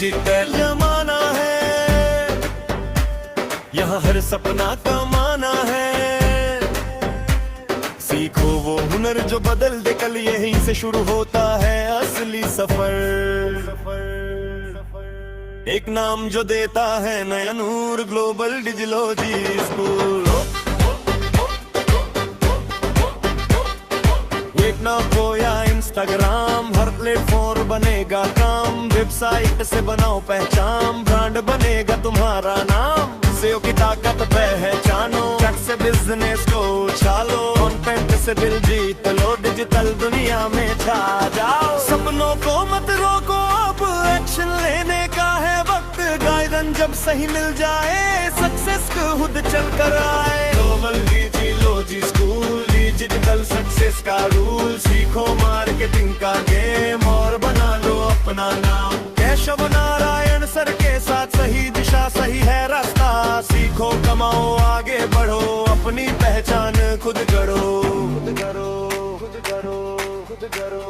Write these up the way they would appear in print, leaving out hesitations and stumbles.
Digital जमाना है, यहाँ हर सपना कमाना है। सीखो वो हुनर जो बदल दे कल, यहीं से शुरू होता है असली सफर। एक नाम जो देता है नया नूर, ग्लोबल डिजिलॉजी स्कूल। देखना हो या इंस्टाग्राम, हर प्लेटफॉर्म बनेगा काम। वेबसाइट से बनाओ पहचान, ब्रांड बनेगा तुम्हारा नाम। सेओ की ताकत पहचानो, चट से बिजनेस को उछालो। कंटेंट से दिल जीत लो, डिजिटल दुनिया में छा जाओ। सपनों को मत रोको, अब एक्शन लेने का है वक्त। गाइडेंस जब सही मिल जाए, सक्सेस खुद चल कर आए। ग्लोबल डिजिलॉजी स्कूल, डिजिटल सक्सेस का रूल। सीखो मार्केटिंग का गेम और बना लो अपना नाम। केशव नारायण सर के साथ सही दिशा, सही है रास्ता। सीखो, कमाओ, आगे बढ़ो, अपनी पहचान खुद करो। खुद करो, खुद करो, खुद करो।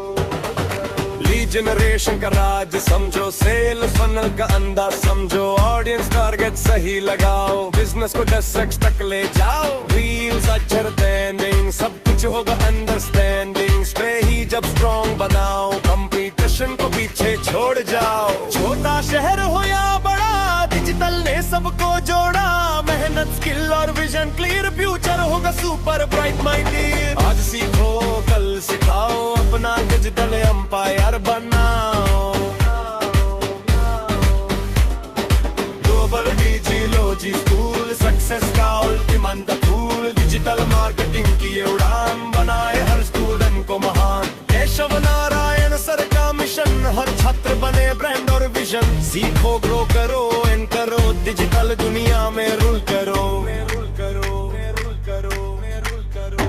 लीड जनरेशन का राज समझो, सेल फनल का अंदाज समझो। ऑडियंस टारगेट सही लगाओ, बिजनेस को 10x तक ले जाओ। रील्स अक्षर ट्रेंडिंग, सब कुछ होगा अंडरस्टैंडिंग। स्ट्रेटजी जब स्ट्रॉन्ग बनाओ, कंपटीशन को पीछे छोड़ जाओ। छोटा शहर हो या बड़ा, डिजिटल ने सबको जोड़ा। मेहनत, स्किल और विजन क्लियर, फ्यूचर होगा सुपर ब्राइट माइंडेड। आज सीखो, कल सिखाओ, अपना डिजिटल एम्पायर बनाओ। ग्लोबल डिजिलॉजी स्कूल, सक्सेस का अल्टीमेट टूल। डिजिटल मार्केटिंग की उड़ान, बनाए हर स्टूडेंट को महान। केशव नारायण सर का मिशन, हर छात्र बने ब्रांड और विजन। सीखो, ग्रो करो, एंड करो, डिजिटल दुनिया में रूल करो। रूल करो, रूल करो, रूल करो।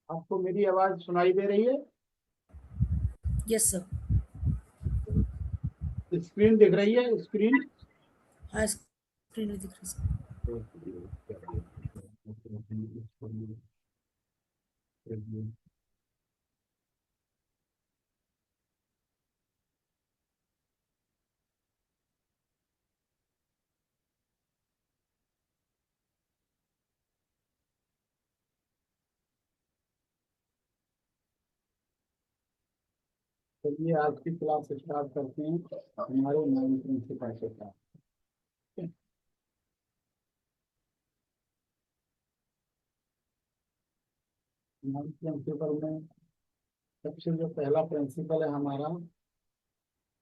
आपको मेरी आवाज सुनाई दे रही है? Yes sir. स्क्रीन दिख रही है? स्क्रीन हाँ, स्क्रीन में दिख रही है सर। चलिए आज की क्लास स्टार्ट करते हैं हमारे नए प्रिंसिपल के साथ। हमारे प्रिंसिपल में सबसे जो पहला प्रिंसिपल है हमारा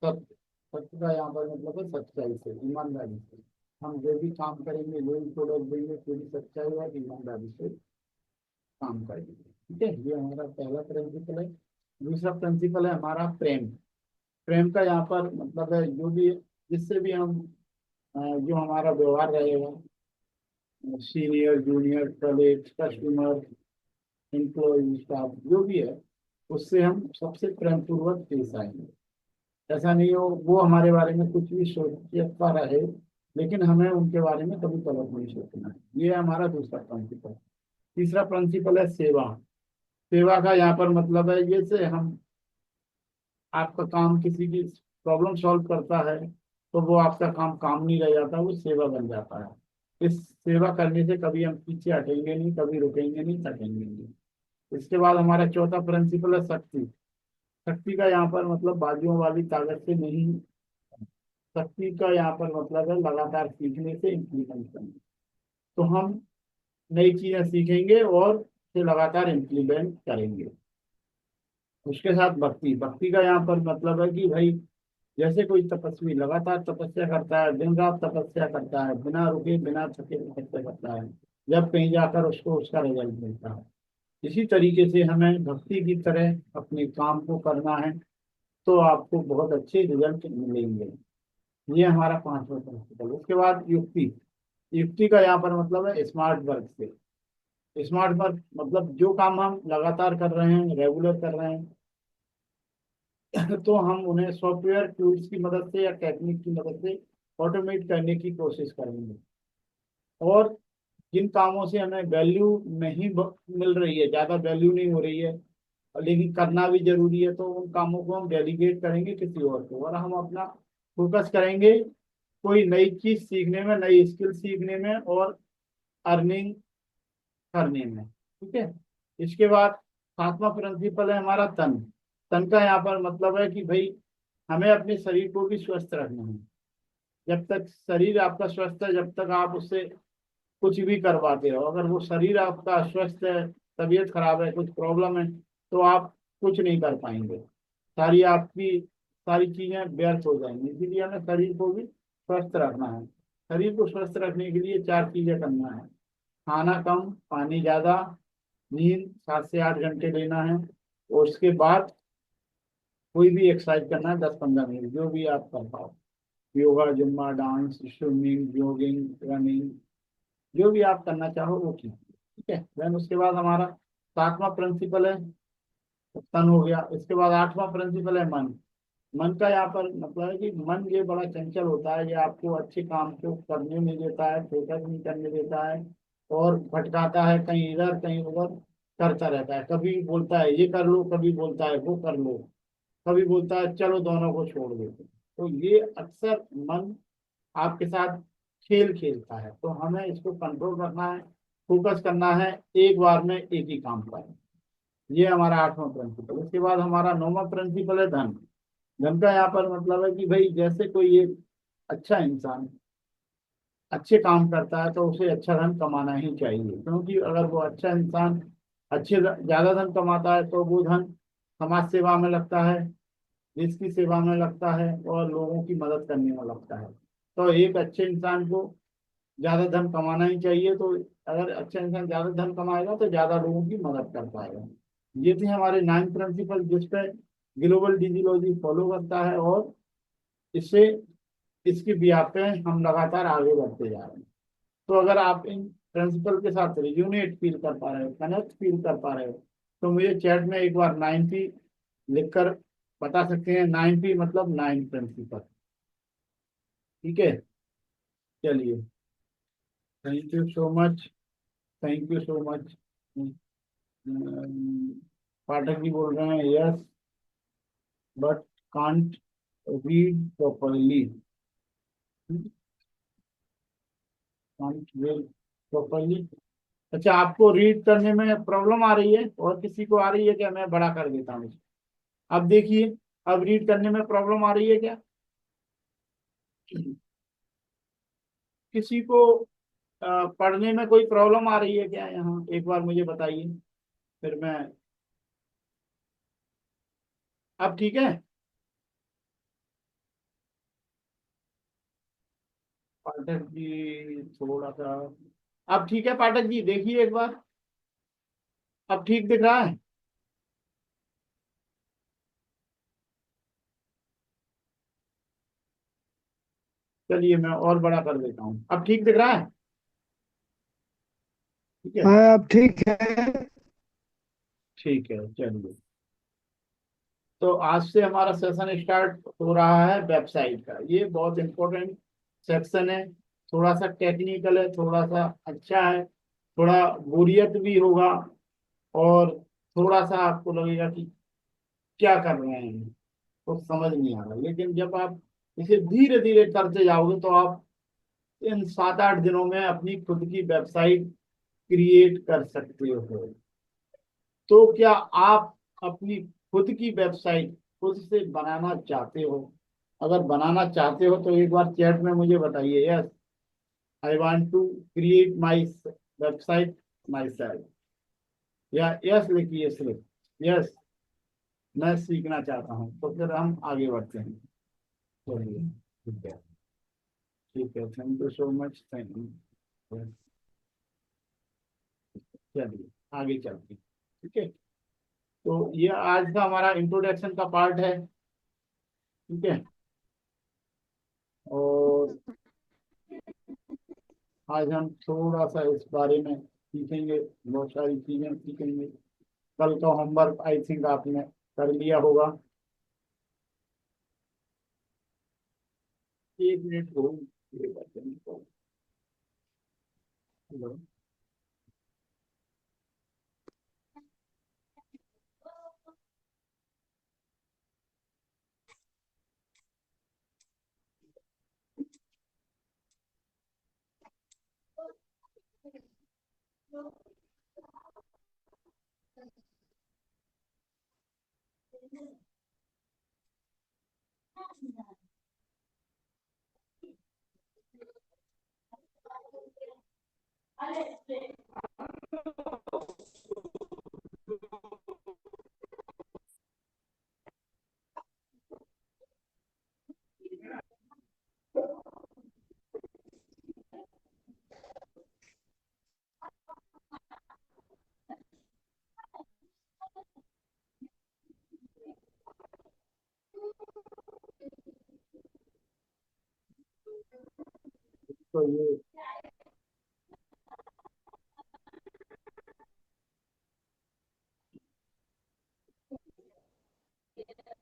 सत्य। सत्य का यहाँ पर मतलब है सच्चाई से, ईमानदारी से। हम जो भी काम करेंगे, जो भी प्रोडक्ट देंगे, पूरी सच्चाई और ईमानदारी से काम करेंगे। ठीक है, ये हमारा पहला प्रिंसिपल है। दूसरा प्रिंसिपल है हमारा प्रेम। प्रेम का यहाँ पर मतलब है जो भी, जिससे भी हम जो हमारा व्यवहार रहेगा, senior junior colleague customer employee staff जो भी है, उससे हम सबसे प्रेम पूर्वक पेश आएंगे। ऐसा नहीं हो वो हमारे बारे में कुछ भी सोचता रहे, लेकिन हमें उनके बारे में कभी गलत नहीं सोचना है। ये हमारा दूसरा प्रिंसिपल। तीसरा प्रिंसिपल है सेवा। सेवा का यहाँ पर मतलब है, जैसे हम आपका काम किसी की प्रॉब्लम सॉल्व करता है, तो वो आपका काम काम नहीं रह जाता, वो सेवा बन जाता है। इस सेवा करने से कभी हम पीछे हटेंगे नहीं, कभी रुकेंगे नहीं, थकेंगे नहीं। इसके बाद हमारा चौथा प्रिंसिपल है शक्ति। शक्ति का यहाँ पर मतलब बाजुओं वाली ताकत से नहीं, शक्ति का यहाँ पर मतलब है लगातार सीखने से, इम्प्लीमेंट करने। तो हम नई चीजें सीखेंगे और उसे लगातार इम्प्लीमेंट करेंगे। उसके साथ भक्ति। भक्ति का यहाँ पर मतलब है कि भाई जैसे कोई तपस्वी लगातार तपस्या करता है, दिन रात तपस्या करता है, बिना रुके बिना थके तपस्या करता है, जब कहीं जाकर उसको उसका रिजल्ट मिलता है। इसी तरीके से हमें भक्ति की तरह अपने काम को करना है, तो आपको बहुत अच्छे रिजल्ट मिलेंगे। ये हमारा पांचवा प्रिंसिपल। उसके बाद युक्ति। युक्ति का यहाँ पर मतलब है स्मार्ट वर्क से। स्मार्ट वर्क मतलब जो काम हम लगातार कर रहे हैं, रेगुलर कर रहे हैं, तो हम उन्हें सॉफ्टवेयर टूल्स की मदद से या टेक्निक की मदद से ऑटोमेट करने की कोशिश करेंगे। और जिन कामों से हमें वैल्यू नहीं मिल रही है, ज़्यादा वैल्यू नहीं हो रही है, लेकिन करना भी जरूरी है, तो उन कामों को हम डेलीगेट करेंगे किसी और को, और हम अपना फोकस करेंगे कोई नई चीज सीखने में, नई स्किल सीखने में और अर्निंग करने में। ठीक है। इसके बाद सातवां प्रिंसिपल है हमारा तन। तन का यहाँ पर मतलब है कि भाई हमें अपने शरीर को भी स्वस्थ रखना है। जब तक शरीर आपका स्वस्थ है, जब तक आप उससे कुछ भी करवाते रहो, अगर वो शरीर आपका अस्वस्थ है, तबीयत खराब है, कुछ प्रॉब्लम है, तो आप कुछ नहीं कर पाएंगे। सारी आपकी सारी चीजें व्यर्थ हो जाएंगी। इसीलिए हमें शरीर को भी स्वस्थ रखना है। शरीर को स्वस्थ रखने के लिए चार चीजें करना है: खाना कम, पानी ज्यादा, नींद 7 से 8 घंटे लेना है, और उसके बाद कोई भी एक्सरसाइज करना है 10-15 मिनट, जो भी आप कर पाओ। Yoga, Zumba, dance, swimming, jogging, running, जो भी आप करना चाहो वो कीजिए। ठीक है। देन उसके बाद हमारा सातवां प्रिंसिपल है तन, हो गया। इसके बाद आठवां प्रिंसिपल है मन। मन का यहाँ पर मतलब है कि मन ये बड़ा चंचल होता है, ये आपको अच्छे काम को करने नहीं देता है, फोकस नहीं करने देता है, और भटकाता है कहीं इधर कहीं उधर, करता रहता है। कभी बोलता है ये कर लो, कभी बोलता है वो कर लो, कभी बोलता है चलो दोनों को छोड़ देते। तो ये अक्सर मन आपके साथ खेल खेलता है, तो हमें इसको कंट्रोल रखना है, फोकस करना है एक बार में एक ही काम पर। ये हमारा आठवां प्रिंसिपल। उसके बाद हमारा नौवां प्रिंसिपल है धन। धन का यहाँ पर मतलब है कि भाई जैसे कोई एक अच्छा इंसान अच्छे काम करता है, तो उसे अच्छा धन कमाना ही चाहिए, क्योंकि अगर वो अच्छा इंसान ज्यादा धन कमाता है, तो वो धन समाज सेवा में लगता है, देश की सेवा में लगता है, और लोगों की मदद करने में लगता है। तो एक अच्छे इंसान को ज्यादा धन कमाना ही चाहिए। तो अगर अच्छा इंसान ज्यादा धन कमाएगा, तो ज्यादा लोगों की मदद कर पाएगा। ये थे हमारे 9 प्रिंसिपल, जिस पे ग्लोबल डिजिटोलॉजी फॉलो करता है, और इससे इसके बिहाफ पे हम लगातार आगे बढ़ते जा रहे हैं। तो अगर आप इन प्रिंसिपल के साथ रिज्यूनेट फील कर पा रहे हो, कनेक्ट फील कर पा रहे हो, तो मुझे चैट में एक बार 90 लिखकर बता सकते हैं। 90 मतलब 9 प्रिंसिपल। ठीक है। चलिए, thank you so much. Thank you so much. Pathak ji बोल रहे हैं yes but can't read properly. Can't read properly. अच्छा, आपको रीड करने में प्रॉब्लम आ रही है, और किसी को आ रही है क्या? मैं बड़ा कर देता हूँ इसको। अब देखिए, अब रीड करने में प्रॉब्लम आ रही है क्या? किसी को पढ़ने में कोई प्रॉब्लम आ रही है क्या? यहाँ एक बार मुझे बताइए, फिर मैं। अब ठीक है। पाठक जी थोड़ा सा, अब ठीक है पाठक जी, देखिए एक बार, अब ठीक दिख रहा है? चलिए मैं और बड़ा कर देता हूँ, अब ठीक दिख रहा है? ठीक है। हाँ अब ठीक है। ठीक है चलिए, तो आज से हमारा सेशन स्टार्ट हो रहा है वेबसाइट का। ये बहुत इंपॉर्टेंट सेक्शन है, थोड़ा सा टेक्निकल है, थोड़ा सा अच्छा है, थोड़ा बोरियत भी होगा, और थोड़ा सा आपको लगेगा कि क्या कर रहे हैं, तो समझ नहीं आ रहा। लेकिन जब आप इसे धीरे धीरे करते जाओगे तो आप इन 7-8 दिनों में अपनी खुद की वेबसाइट क्रिएट कर सकते हो। तो क्या आप अपनी खुद की वेबसाइट खुद से बनाना चाहते हो? अगर बनाना चाहते हो तो एक बार चैट में मुझे बताइए, yes I want to create my website myself, या यस लिखिए सिर्फ, यस मैं सीखना चाहता हूँ। तो फिर हम आगे बढ़ते हैं। चलिए ठीक है, ठीक है, thank you so much, thank you. चलिए आगे चलते हैं। ठीक है, तो ये आज का हमारा इंट्रोडक्शन का पार्ट है। ठीक है, और आज हम थोड़ा सा इस बारे में सीखेंगे, बहुत सारी चीजें सीखेंगे। कल का होमवर्क आई थिंक आपने कर लिया होगा। 1 मिनट हो, ये बच्चन को हेलो। तो ये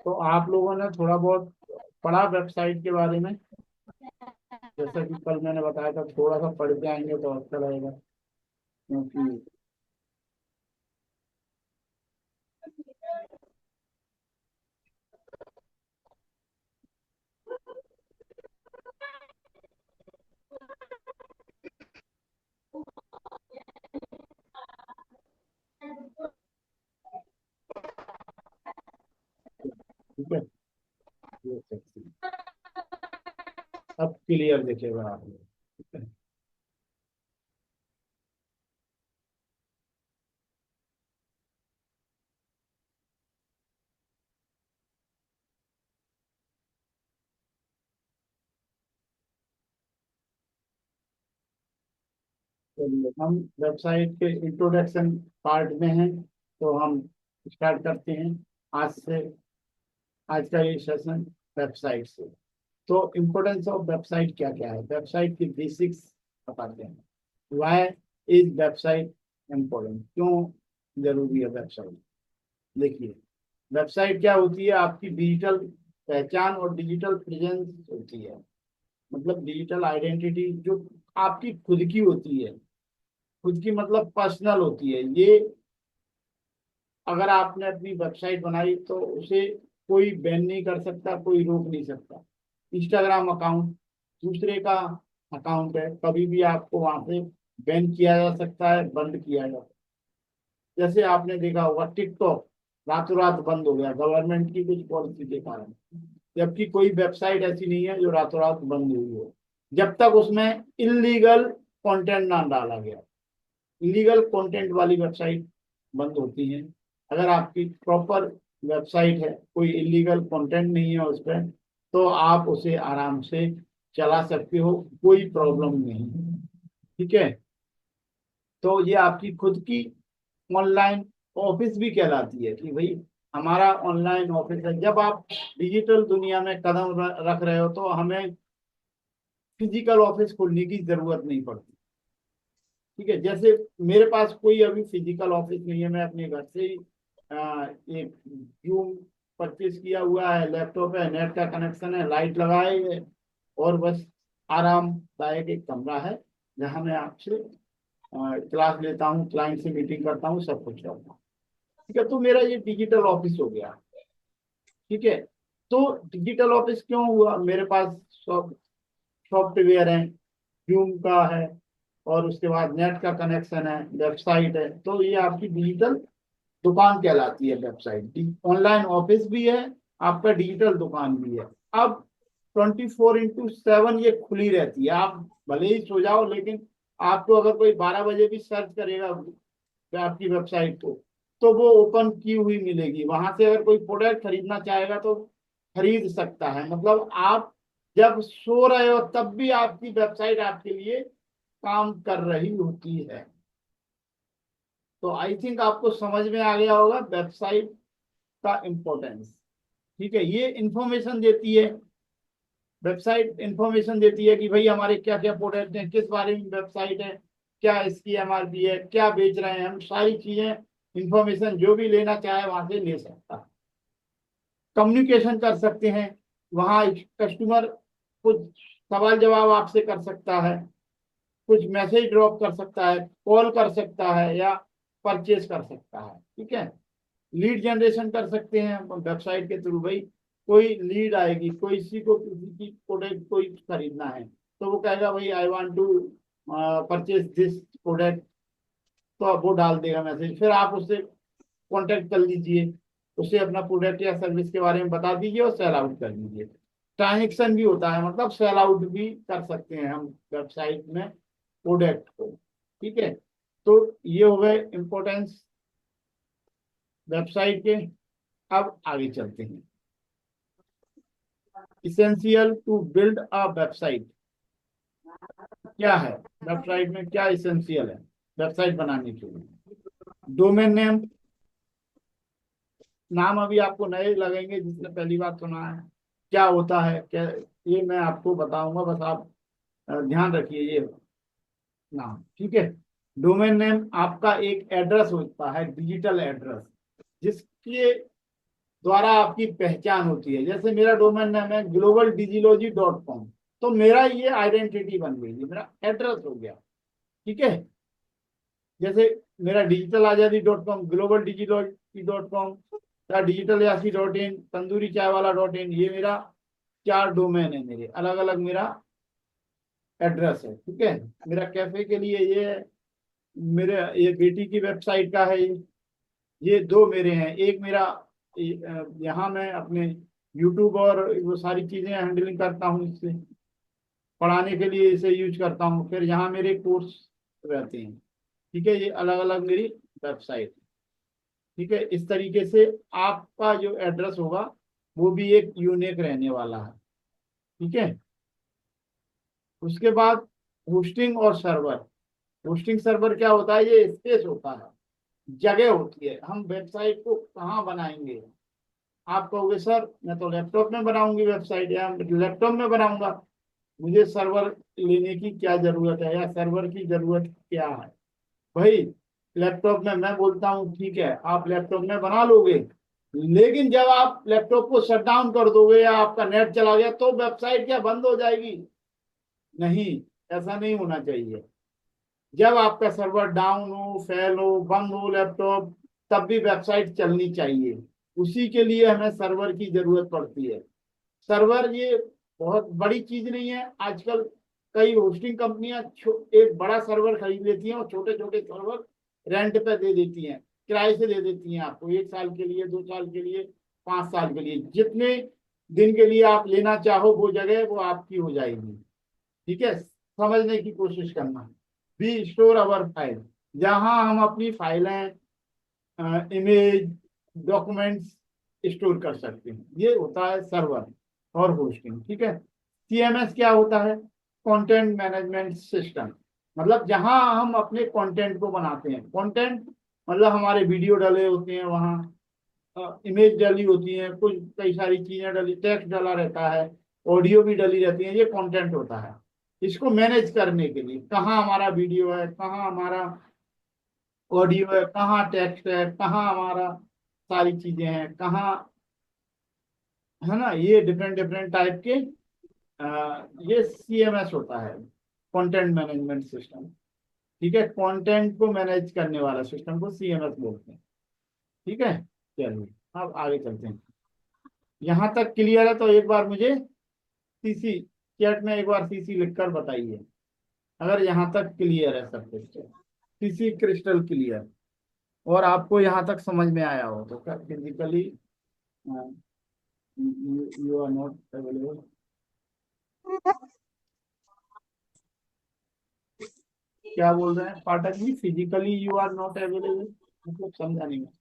तो आप लोगों ने थोड़ा बहुत पढ़ा वेबसाइट के बारे में, जैसा कि कल मैंने बताया था, थोड़ा सा पढ़ के आएंगे तो अच्छा रहेगा, क्योंकि ठीक है, ये section अब क्लियर दिखेगा आप लोग। ठीक है, चलिए हम वेबसाइट के इंट्रोडक्शन पार्ट में हैं, तो हम स्टार्ट करते हैं आज से। आज का ये सेशन वेबसाइट से। तो इम्पोर्टेंस ऑफ वेबसाइट क्या क्या है, वेबसाइट की बेसिक्स बताते हैं। वाई इज वेबसाइट इम्पोर्टेंट, क्यों जरूरी है वेबसाइट? देखिए, वेबसाइट क्या होती है? आपकी डिजिटल पहचान और डिजिटल प्रेजेंस होती है, मतलब डिजिटल आइडेंटिटी जो आपकी खुद की होती है। खुद की मतलब पर्सनल होती है ये। अगर आपने अपनी वेबसाइट बनाई तो उसे कोई बैन नहीं कर सकता, कोई रोक नहीं सकता। इंस्टाग्राम अकाउंट दूसरे का अकाउंट है, कभी भी आपको वहां से बैन किया जा सकता है, बंद किया जा सकता है। जैसे आपने देखा होगा टिकटॉक रातों रात बंद हो गया गवर्नमेंट की कुछ पॉलिसी के कारण, जबकि कोई वेबसाइट ऐसी नहीं है जो रातों रात बंद हुई हो, जब तक उसमें इलीगल कंटेंट ना डाला गया। इलीगल कंटेंट वाली वेबसाइट बंद होती है। अगर आपकी प्रॉपर वेबसाइट है, कोई इलीगल कंटेंट नहीं है उस पर, तो आप उसे आराम से चला सकते हो, कोई प्रॉब्लम नहीं। ठीक है, तो ये आपकी खुद की ऑनलाइन ऑफिस भी कहलाती है कि भाई हमारा ऑनलाइन ऑफिस है। जब आप डिजिटल दुनिया में कदम रख रहे हो तो हमें फिजिकल ऑफिस खोलने की जरूरत नहीं पड़ती। ठीक है, जैसे मेरे पास कोई अभी फिजिकल ऑफिस नहीं है, मैं अपने घर से ही एक जूम परचेज किया हुआ है, लैपटॉप है, नेट का कनेक्शन है, लाइट लगाए है, और बस आरामदायक एक कमरा है जहाँ मैं आपसे क्लास लेता हूँ, क्लाइंट से मीटिंग करता हूँ, सब कुछ करता हूँ। ठीक है, तो मेरा ये डिजिटल ऑफिस हो गया। ठीक है, तो डिजिटल ऑफिस क्यों हुआ? मेरे पास सॉफ्टवेयर है, जूम का है, और उसके बाद नेट का कनेक्शन है, वेबसाइट है, तो ये आपकी डिजिटल दुकान कहलाती है। वेबसाइट ऑनलाइन ऑफिस भी है, आपका डिजिटल दुकान भी है। अब 24/7 ये खुली रहती है। आप भले ही सो जाओ, लेकिन आपको अगर कोई 12 बजे भी सर्च करेगा आपकी वेबसाइट को, तो वो ओपन की हुई मिलेगी। वहां से अगर कोई प्रोडक्ट खरीदना चाहेगा तो खरीद सकता है। मतलब आप जब सो रहे हो तब भी आपकी वेबसाइट आपके लिए काम कर रही होती है। तो आई थिंक आपको समझ में आ गया होगा वेबसाइट का इम्पोर्टेंस। ठीक है, ये इंफॉर्मेशन देती है, वेबसाइट इंफॉर्मेशन देती है कि भाई हमारे क्या क्या प्रोडक्ट हैं, किस बारे में वेबसाइट है, क्या इसकी एमआरपी है, क्या बेच रहे हैं हम, सारी चीजें इंफॉर्मेशन जो भी लेना चाहे वहां से ले सकता है। कम्युनिकेशन कर सकते हैं, वहाँ कस्टमर कुछ सवाल जवाब आपसे कर सकता है, कुछ मैसेज ड्रॉप कर सकता है, कॉल कर सकता है, या परचेज कर सकता है। ठीक है, लीड जनरेशन कर सकते हैं वेबसाइट के थ्रू। भाई कोई लीड आएगी, कोई किसी को किसी की प्रोडक्ट कोई खरीदना है, तो वो कहेगा भाई I want to purchase this product, तो अब वो डाल देगा मैसेज, फिर आप उससे कांटेक्ट कर लीजिए, उसे अपना प्रोडक्ट या सर्विस के बारे में बता दीजिए और सेल आउट कर दीजिए। ट्रांजेक्शन भी होता है, मतलब सेल आउट भी कर सकते हैं हम वेबसाइट में प्रोडक्ट को। ठीक है, तो ये हो गए इम्पोर्टेंस वेबसाइट के। अब आगे चलते हैं। Essential to build a website क्या है? वेबसाइट में क्या इसेंशियल है वेबसाइट बनाने के लिए? डोमेन नेम, नाम अभी आपको नए लगेंगे जिसने पहली बार सुना है। क्या होता है, क्या, ये मैं आपको बताऊंगा, बस आप ध्यान रखिए ये नाम। ठीक है, डोमेन नेम आपका एक एड्रेस होता है, डिजिटल एड्रेस, जिसके द्वारा आपकी पहचान होती है। जैसे मेरा डोमेन नेम है globaldigilology.com, तो मेरा ये आइडेंटिटी बन गई, ये मेरा एड्रेस हो गया। ठीक है, जैसे मेरा डिजिटल आजादी.com, globaldigilology.com, या digital-यासी.in, तंदूरी चाय वाला.in, ये मेरा 4 डोमेन है, मेरे अलग अलग मेरा एड्रेस है। ठीक है, मेरा कैफे के लिए ये है, मेरे ये बेटी की वेबसाइट का है, ये 2 मेरे हैं। एक मेरा यहाँ मैं अपने यूट्यूब और वो सारी चीजें हैंडलिंग करता हूँ, इससे पढ़ाने के लिए इसे यूज करता हूँ। फिर यहाँ मेरे कोर्स रहते हैं। ठीक है, ये अलग अलग मेरी वेबसाइट। ठीक है, इस तरीके से आपका जो एड्रेस होगा वो भी एक यूनिक रहने वाला है। ठीक है, उसके बाद होस्टिंग और सर्वर। होस्टिंग सर्वर क्या होता है? ये स्पेस होता है, जगह होती है। हम वेबसाइट को कहाँ बनाएंगे? आप कहोगे सर मैं तो लैपटॉप में बनाऊंगी वेबसाइट, या लैपटॉप में बनाऊंगा, मुझे सर्वर लेने की क्या जरूरत है, या सर्वर की जरूरत क्या है? भाई लैपटॉप में मैं बोलता हूँ ठीक है, आप लैपटॉप में बना लोगे, लेकिन जब आप लैपटॉप को शट डाउन कर दोगे या आपका नेट चला गया तो वेबसाइट क्या बंद हो जाएगी? नहीं, ऐसा नहीं होना चाहिए। जब आपका सर्वर डाउन हो, फेल हो, बंद हो लैपटॉप, तब भी वेबसाइट चलनी चाहिए। उसी के लिए हमें सर्वर की जरूरत पड़ती है। सर्वर ये बहुत बड़ी चीज नहीं है। आजकल कई होस्टिंग कंपनियां एक बड़ा सर्वर खरीद लेती हैं और छोटे छोटे सर्वर रेंट पे दे देती हैं, किराए से दे देती हैं आपको, 1 साल के लिए, 2 साल के लिए, 5 साल के लिए, जितने दिन के लिए आप लेना चाहो वो जगह वो आपकी हो जाएगी। ठीक है, समझने की कोशिश करना। वी स्टोर अवर फाइल, जहां हम अपनी फाइलें, इमेज, डॉक्यूमेंट्स स्टोर कर सकते हैं, ये होता है सर्वर और होस्टिंग। ठीक है, सीएमएस क्या होता है? कंटेंट मैनेजमेंट सिस्टम, मतलब जहां हम अपने कंटेंट को बनाते हैं। कंटेंट मतलब हमारे वीडियो डले होते हैं वहाँ, इमेज डली होती है, कुछ कई सारी चीजें डली, टेक्स्ट डला रहता है, ऑडियो भी डली रहती है, ये कंटेंट होता है। इसको मैनेज करने के लिए, कहाँ हमारा वीडियो है, कहाँ हमारा ऑडियो है, कहाँ टेक्स्ट है, कहाँ हमारा सारी चीजें हैं, कहाँ, है ना, ये डिफरेंट डिफरेंट टाइप के ये CMS होता है, कंटेंट मैनेजमेंट सिस्टम। ठीक है, कंटेंट को मैनेज करने वाला सिस्टम को CMS बोलते हैं। ठीक है, चलिए अब आगे चलते हैं। यहाँ तक क्लियर है तो एक बार मुझे CC चैट में एक बार CC लिखकर बताइए अगर यहाँ तक क्लियर है सब कुछ। CC क्रिस्टल क्लियर, और आपको यहाँ तक समझ में आया हो तो physically you are not available. क्या बोल रहे हैं Pathak ji, physically you are not available, मतलब समझा नहीं मैं।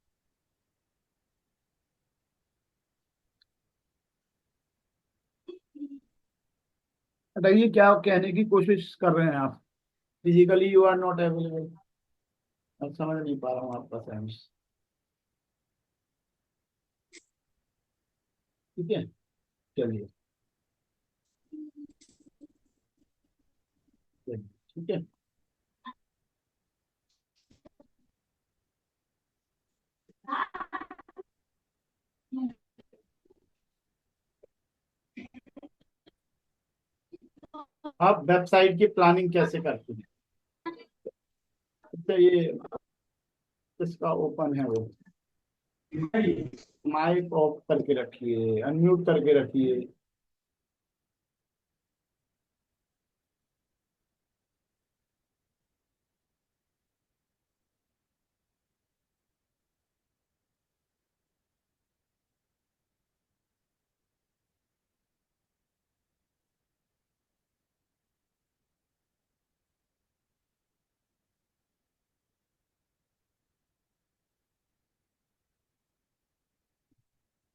बताइए क्या कहने की कोशिश कर रहे हैं आप, physically you are not available, अब समझ नहीं पा रहा हूँ आपका सेंस। ठीक है, चलिए चलिए, ठीक है। आप वेबसाइट की प्लानिंग कैसे करते हैं? तो ये इसका ओपन है वो, माइक ऑफ करके रखिए, अनम्यूट करके रखिए।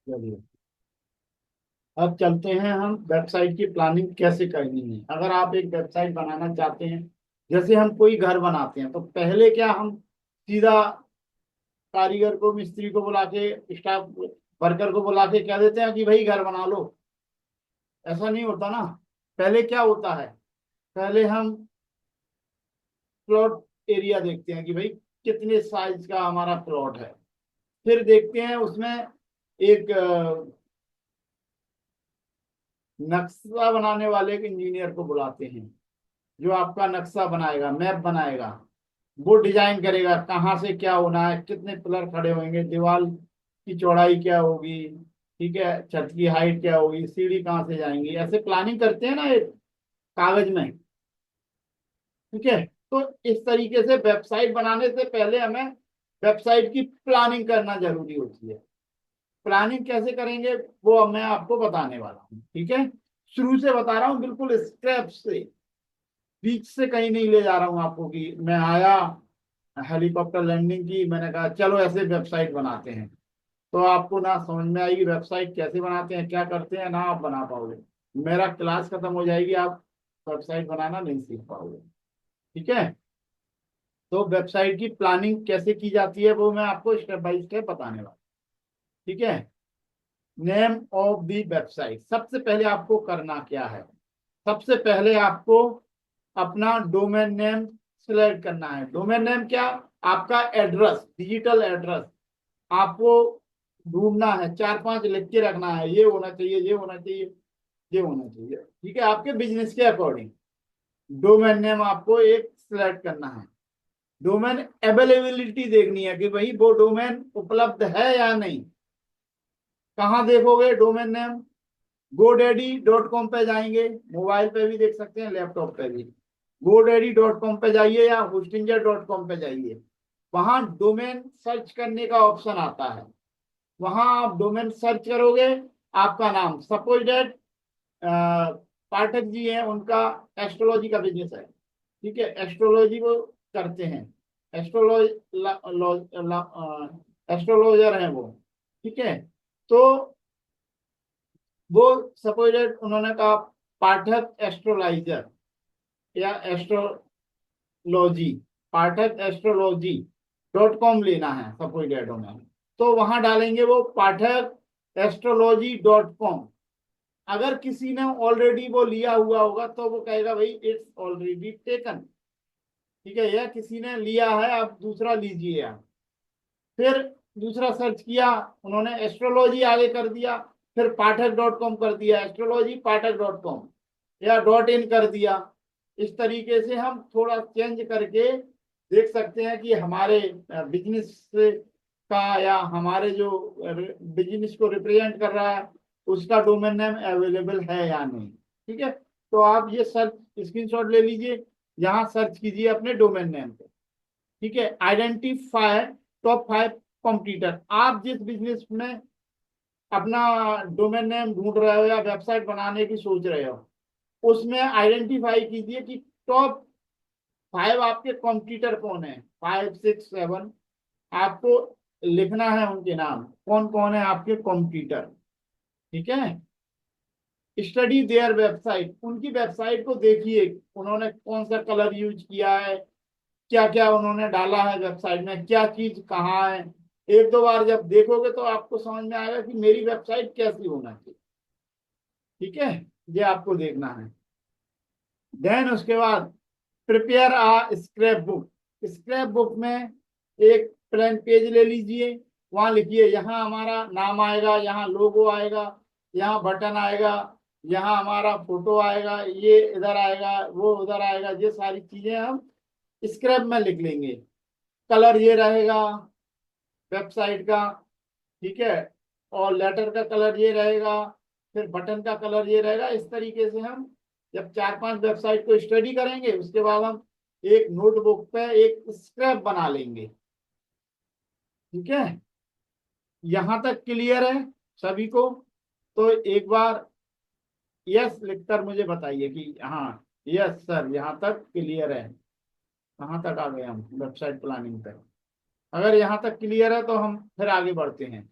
चलिए अब चलते हैं हम वेबसाइट की प्लानिंग कैसे करनी है। अगर आप एक वेबसाइट बनाना चाहते हैं, जैसे हम कोई घर बनाते हैं तो पहले क्या हम सीधा कारीगर को, मिस्त्री को बुला के, स्टाफ वर्कर को बुला के कह देते हैं कि भाई घर बना लो? ऐसा नहीं होता ना। पहले क्या होता है, पहले हम प्लॉट एरिया देखते हैं कि भाई कितने साइज का हमारा प्लॉट है। फिर देखते हैं उसमें एक नक्शा बनाने वाले एक इंजीनियर को बुलाते हैं, जो आपका नक्शा बनाएगा, मैप बनाएगा, वो डिजाइन करेगा कहाँ से क्या होना है, कितने पिलर खड़े होंगे, दीवार की चौड़ाई क्या होगी, ठीक है, छत की हाइट क्या होगी, सीढ़ी कहाँ से जाएंगी, ऐसे प्लानिंग करते हैं ना एक कागज में। ठीक है, तो इस तरीके से वेबसाइट बनाने से पहले हमें वेबसाइट की प्लानिंग करना जरूरी होती है। प्लानिंग कैसे करेंगे वो अब मैं आपको बताने वाला हूँ। ठीक है, शुरू से बता रहा हूँ, बिल्कुल स्टेप से, बीच से कहीं नहीं ले जा रहा हूँ आपको कि मैं आया, हेलीकॉप्टर लैंडिंग की, मैंने कहा चलो ऐसे वेबसाइट बनाते हैं, तो आपको ना समझ में आएगी वेबसाइट कैसे बनाते हैं, क्या करते हैं, ना आप बना पाओगे। मेरा क्लास खत्म हो जाएगी, आप वेबसाइट बनाना नहीं सीख पाओगे। ठीक है, तो वेबसाइट की प्लानिंग कैसे की जाती है वो मैं आपको स्टेप बाय स्टेप बताने वाला। ठीक है, नेम ऑफ दी वेबसाइट, सबसे पहले आपको करना क्या है, सबसे पहले आपको अपना डोमेन नेम सिलेक्ट करना है। डोमेन नेम क्या, आपका एड्रेस, डिजिटल एड्रेस आपको ढूंढना है, 4-5 लिख के रखना है, ये होना चाहिए, ये होना चाहिए, ये होना चाहिए। ठीक है, आपके बिजनेस के अकॉर्डिंग डोमेन नेम आपको एक सिलेक्ट करना है। डोमेन अवेलेबिलिटी देखनी है कि भाई वो डोमेन उपलब्ध है या नहीं। कहाँ देखोगे डोमेन नेम, GoDaddy.com पे जाएंगे, मोबाइल पे भी देख सकते हैं, लैपटॉप पे भी। GoDaddy.com पे जाइए या Hostinger.com पे जाइए, वहां डोमेन सर्च करने का ऑप्शन आता है, वहां आप डोमेन सर्च करोगे, आपका नाम, सपोज डेट पाठक जी हैं, उनका एस्ट्रोलॉजी का बिजनेस है। ठीक है, एस्ट्रोलॉजी को करते हैं, एस्ट्रोलॉजर हैं वो। ठीक है, तो वो सपोज उन्होंने कहा पाठक एस्ट्रोलाइजर या एस्ट्रोलॉजी, पाठक एस्ट्रोलॉजी.com लेना है सपोज डेट उन्हें, तो वहां डालेंगे वो पाठक एस्ट्रोलॉजी.com। अगर किसी ने ऑलरेडी वो लिया हुआ होगा तो वो कहेगा भाई इट्स ऑलरेडी टेकन, ठीक है, या किसी ने लिया है आप दूसरा लीजिए आप। फिर दूसरा सर्च किया, उन्होंने एस्ट्रोलॉजी आगे कर दिया, फिर पाठक.com कर दिया, एस्ट्रोलॉजी पाठक.com या .in कर दिया। इस तरीके से हम थोड़ा चेंज करके देख सकते हैं कि हमारे बिजनेस का या हमारे जो बिजनेस को रिप्रेजेंट कर रहा है उसका डोमेन नेम अवेलेबल है या नहीं। ठीक है, तो आप ये सर्च स्क्रीनशॉट ले लीजिए, यहाँ सर्च कीजिए अपने डोमेन नेम पे। ठीक है, आइडेंटिफाई टॉप 5 कॉम्पिटिटर। आप जिस बिजनेस में अपना डोमेन नेम ढूंढ रहे हो या वेबसाइट बनाने की सोच रहे हो, उसमें आइडेंटिफाई कीजिए कि टॉप 5 आपके कॉम्पिटिटर कौन है। 5, 6, 7 आपको लिखना है उनके नाम, कौन कौन है आपके कॉम्पिटिटर। ठीक है, स्टडी देयर वेबसाइट, उनकी वेबसाइट को देखिए, उन्होंने कौन सा कलर यूज किया है, क्या क्या उन्होंने डाला है वेबसाइट में, क्या चीज कहाँ है। एक दो बार जब देखोगे तो आपको समझ में आएगा कि मेरी वेबसाइट कैसी होना चाहिए। ठीक है, ये आपको देखना है। देन उसके बाद प्रिपेयर आ स्क्रैप बुक। स्क्रैप बुक में एक प्लेन पेज ले लीजिए, वहां लिखिए, यहाँ हमारा नाम आएगा, यहाँ लोगो आएगा, यहाँ बटन आएगा, यहाँ हमारा फोटो आएगा, ये इधर आएगा, वो उधर आएगा, ये सारी चीजें हम स्क्रैप में लिख लेंगे। कलर ये रहेगा वेबसाइट का, ठीक है, और लेटर का कलर ये रहेगा, फिर बटन का कलर ये रहेगा। इस तरीके से हम जब 4-5 वेबसाइट को स्टडी करेंगे उसके बाद हम एक नोटबुक पे एक स्क्रैप बना लेंगे। ठीक है, यहां तक क्लियर है सभी को? तो एक बार यस लिखकर मुझे बताइए कि हाँ यस सर यहाँ तक क्लियर है। कहाँ तक आ गए हम वेबसाइट प्लानिंग तक? अगर यहाँ तक क्लियर है तो हम फिर आगे बढ़ते हैं।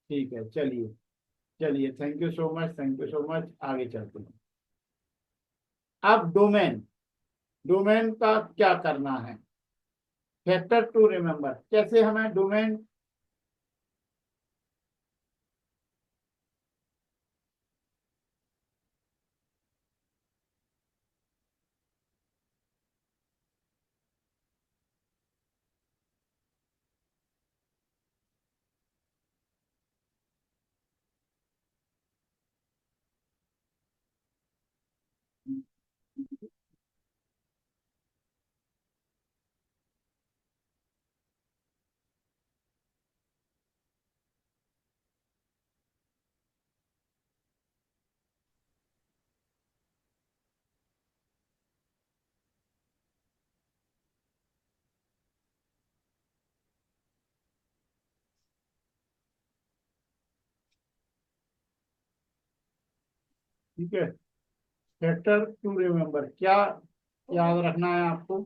ठीक है, चलिए चलिए, thank you so much, thank you so much, आगे चलते हैं। अब डोमेन, डोमेन का क्या करना है? फैक्टर टू रिमेम्बर, कैसे हमें डोमेन ठीक है, फैक्टर टू रिमेम्बर क्या याद रखना है आपको,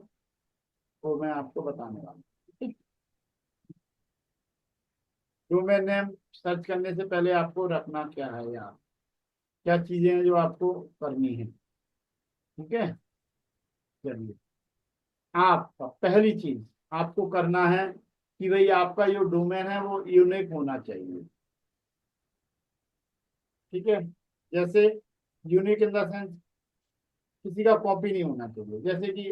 वो मैं आपको बताने वाला हूँ। डोमेन नेम सर्च करने से पहले आपको रखना क्या है यार, क्या चीजें हैं जो आपको करनी है। ठीक है, चलिए, आपका पहली चीज आपको करना है कि भाई आपका जो डोमेन है वो यूनिक होना चाहिए। ठीक है, जैसे यूनिक इन द सेंस किसी का कॉपी नहीं होना चाहिए। जैसे कि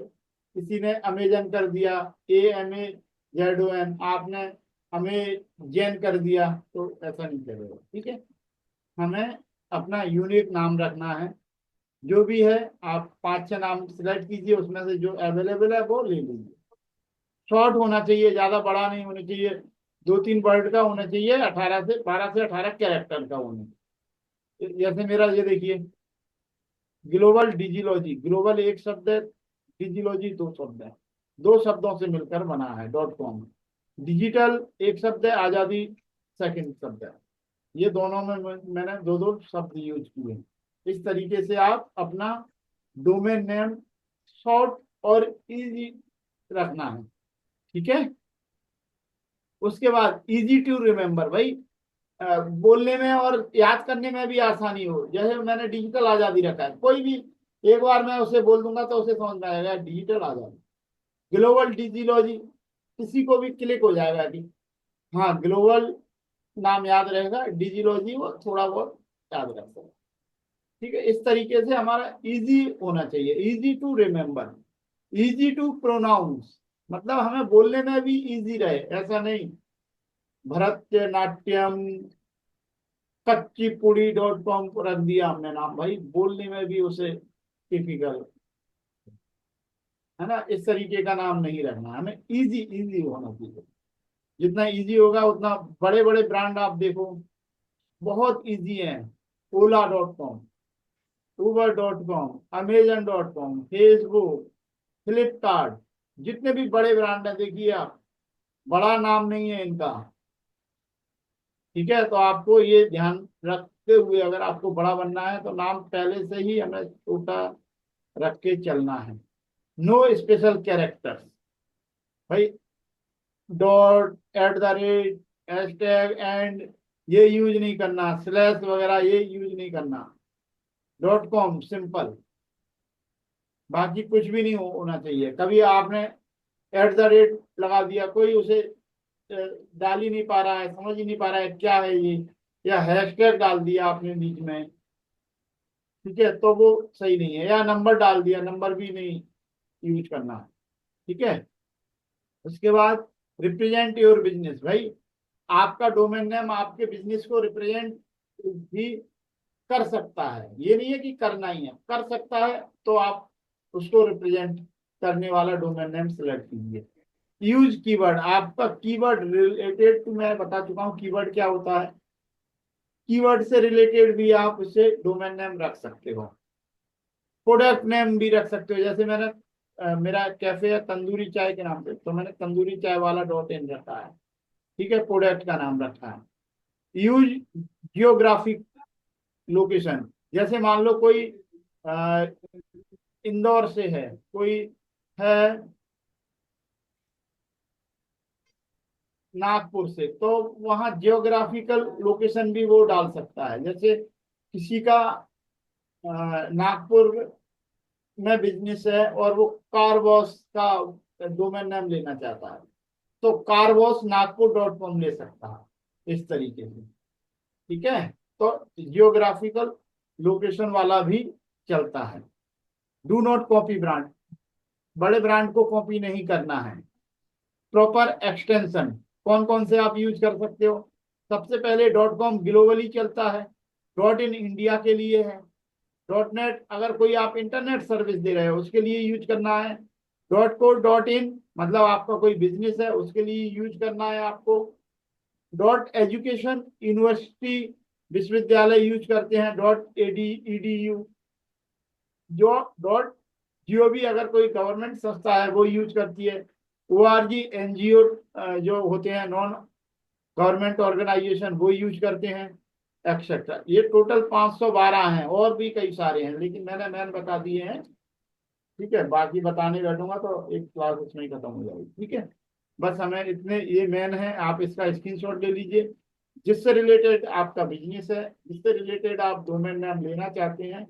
किसी ने अमेजन कर दिया, AMAZON, आपने अमेजन कर दिया, तो ऐसा नहीं करेगा। ठीक है, हमें अपना यूनिक नाम रखना है। जो भी है आप 5-6 नाम सिलेक्ट कीजिए, उसमें से जो अवेलेबल है वो ले लीजिए। शॉर्ट होना चाहिए, ज्यादा बड़ा नहीं होना चाहिए, 2-3 वर्ड का होना चाहिए, 12 से 18 कैरेक्टर का होना चाहिए। जैसे मेरा ये देखिए, ग्लोबल डिजिलॉजी, ग्लोबल एक शब्द है, डिजिलॉजी 2 शब्द है, 2 शब्दों से मिलकर बना है .com। डिजिटल एक शब्द है, आजादी सेकंड शब्द है, ये दोनों में मैंने 2-2 शब्द यूज किए। इस तरीके से आप अपना डोमेन नेम शॉर्ट और इजी रखना है। ठीक है, उसके बाद इजी टू रिमेम्बर, भाई बोलने में और याद करने में भी आसानी हो। जैसे मैंने डिजिटल आजादी रखा है, कोई भी एक बार मैं उसे बोल दूंगा तो उसे समझ में आएगा डिजिटल आजादी। ग्लोबल डिजिलॉजी, किसी को भी क्लिक हो जाएगा कि हाँ ग्लोबल नाम याद रहेगा, डिजिलॉजी वो थोड़ा बहुत याद रख सकते। ठीक है, इस तरीके से हमारा इजी होना चाहिए, easy to remember, easy to pronounce, मतलब हमें बोलने में भी इजी रहे। ऐसा नहीं भरतनाट्यम कच्चीपुड़ी.com को रख दिया हमने नाम, भाई बोलने में भी उसे टिपिकल, है ना, इस तरीके का नाम नहीं रखना, हमें इजी इजी होना चाहिए। जितना इजी होगा उतना, बड़े बड़े ब्रांड आप देखो बहुत इजी हैं, ola.com, uber.com, amazon.com, Facebook, Flipkart, जितने भी बड़े ब्रांड है देखिए आप, बड़ा नाम नहीं है इनका। ठीक है, तो आपको ये ध्यान रखते हुए अगर आपको बड़ा बनना है तो नाम पहले से ही हमें छोटा रख के चलना है। नो स्पेशल कैरेक्टर्स, भाई डॉट, @ हैशटैग, एंड ये यूज नहीं करना, स्लैश वगैरह ये यूज नहीं करना। .com सिंपल, बाकी कुछ भी नहीं होना चाहिए। कभी आपने @ लगा दिया, कोई उसे डाल ही नहीं पा रहा है, समझ ही नहीं पा रहा है क्या है ये, या हैशटैग डाल दिया आपने बीच में, ठीक है, तो वो सही नहीं है। या नंबर डाल दिया, नंबर भी नहीं यूज करना। ठीक है, उसके बाद रिप्रेजेंट योर बिजनेस, भाई आपका डोमेन नेम आपके बिजनेस को रिप्रेजेंट भी कर सकता है, ये नहीं है कि करना ही है, कर सकता है, तो आप उसको रिप्रेजेंट करने वाला डोमेन नेम सेलेक्ट कीजिए। यूज कीवर्ड, आपका कीवर्ड रिलेटेड टू, मैं बता चुका हूँ कीवर्ड क्या होता है, कीवर्ड से रिलेटेड भी आप उसे डोमेन नेम रख सकते हो। प्रोडक्ट नेम भी रख सकते हो, जैसे मैंने मेरा कैफे है तंदूरी चाय के नाम पे, तो मैंने तंदूरी चाय वाला .in रखा है। ठीक है, प्रोडक्ट का नाम रखा है। यूज जियोग्राफिक लोकेशन, जैसे मान लो कोई अ, इंदौर से है, कोई है नागपुर से, तो वहाँ जियोग्राफिकल लोकेशन भी वो डाल सकता है। जैसे किसी का नागपुर में बिजनेस है और वो कार वॉश का डोमेन नेम लेना चाहता है, तो कार वॉश नागपुर.com ले सकता है, इस तरीके से। ठीक है, तो जियोग्राफिकल लोकेशन वाला भी चलता है। डू नॉट कॉपी ब्रांड, बड़े ब्रांड को कॉपी नहीं करना है। प्रॉपर एक्सटेंशन कौन कौन से आप यूज कर सकते हो, सबसे पहले .com ग्लोबली चलता है, .in इंडिया के लिए है, .net अगर कोई आप इंटरनेट सर्विस दे रहे हो उसके लिए यूज करना है, .co.in मतलब आपका कोई बिजनेस है उसके लिए यूज करना है आपको, .education यूनिवर्सिटी विश्वविद्यालय यूज करते हैं, .edu, जो .gov अगर कोई गवर्नमेंट संस्था है वो यूज करती है, org NGO जो होते हैं नॉन गवर्नमेंट ऑर्गेनाइजेशन वो यूज करते हैं, एक्सेट्रा। ये टोटल 512 हैं, और भी कई सारे हैं लेकिन मैंने मैन बता दिए हैं। ठीक है, बाकी बताने बैठूंगा तो एक क्लास उसमें ही खत्म हो जाएगी। ठीक है, बस हमें इतने ये मेन है, आप इसका स्क्रीनशॉट ले लीजिए। जिससे रिलेटेड आपका बिजनेस है, जिससे रिलेटेड आप डोमेन नेम लेना चाहते हैं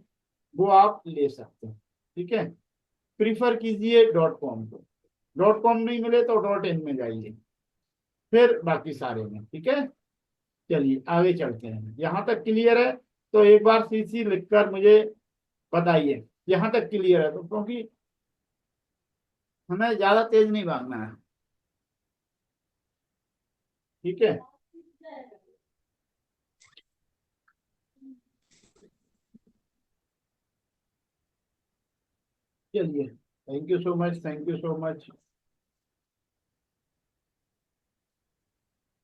वो आप ले सकते हैं। ठीक है, प्रीफर कीजिए .com को, .com नहीं मिले तो .in में जाइए, फिर बाकी सारे में। ठीक है, चलिए आगे चलते हैं। यहाँ तक क्लियर है तो एक बार CC लिखकर मुझे बताइए यहाँ तक क्लियर है तो, क्योंकि हमें ज्यादा तेज नहीं भागना है। ठीक है, चलिए, thank you so much, thank you so much.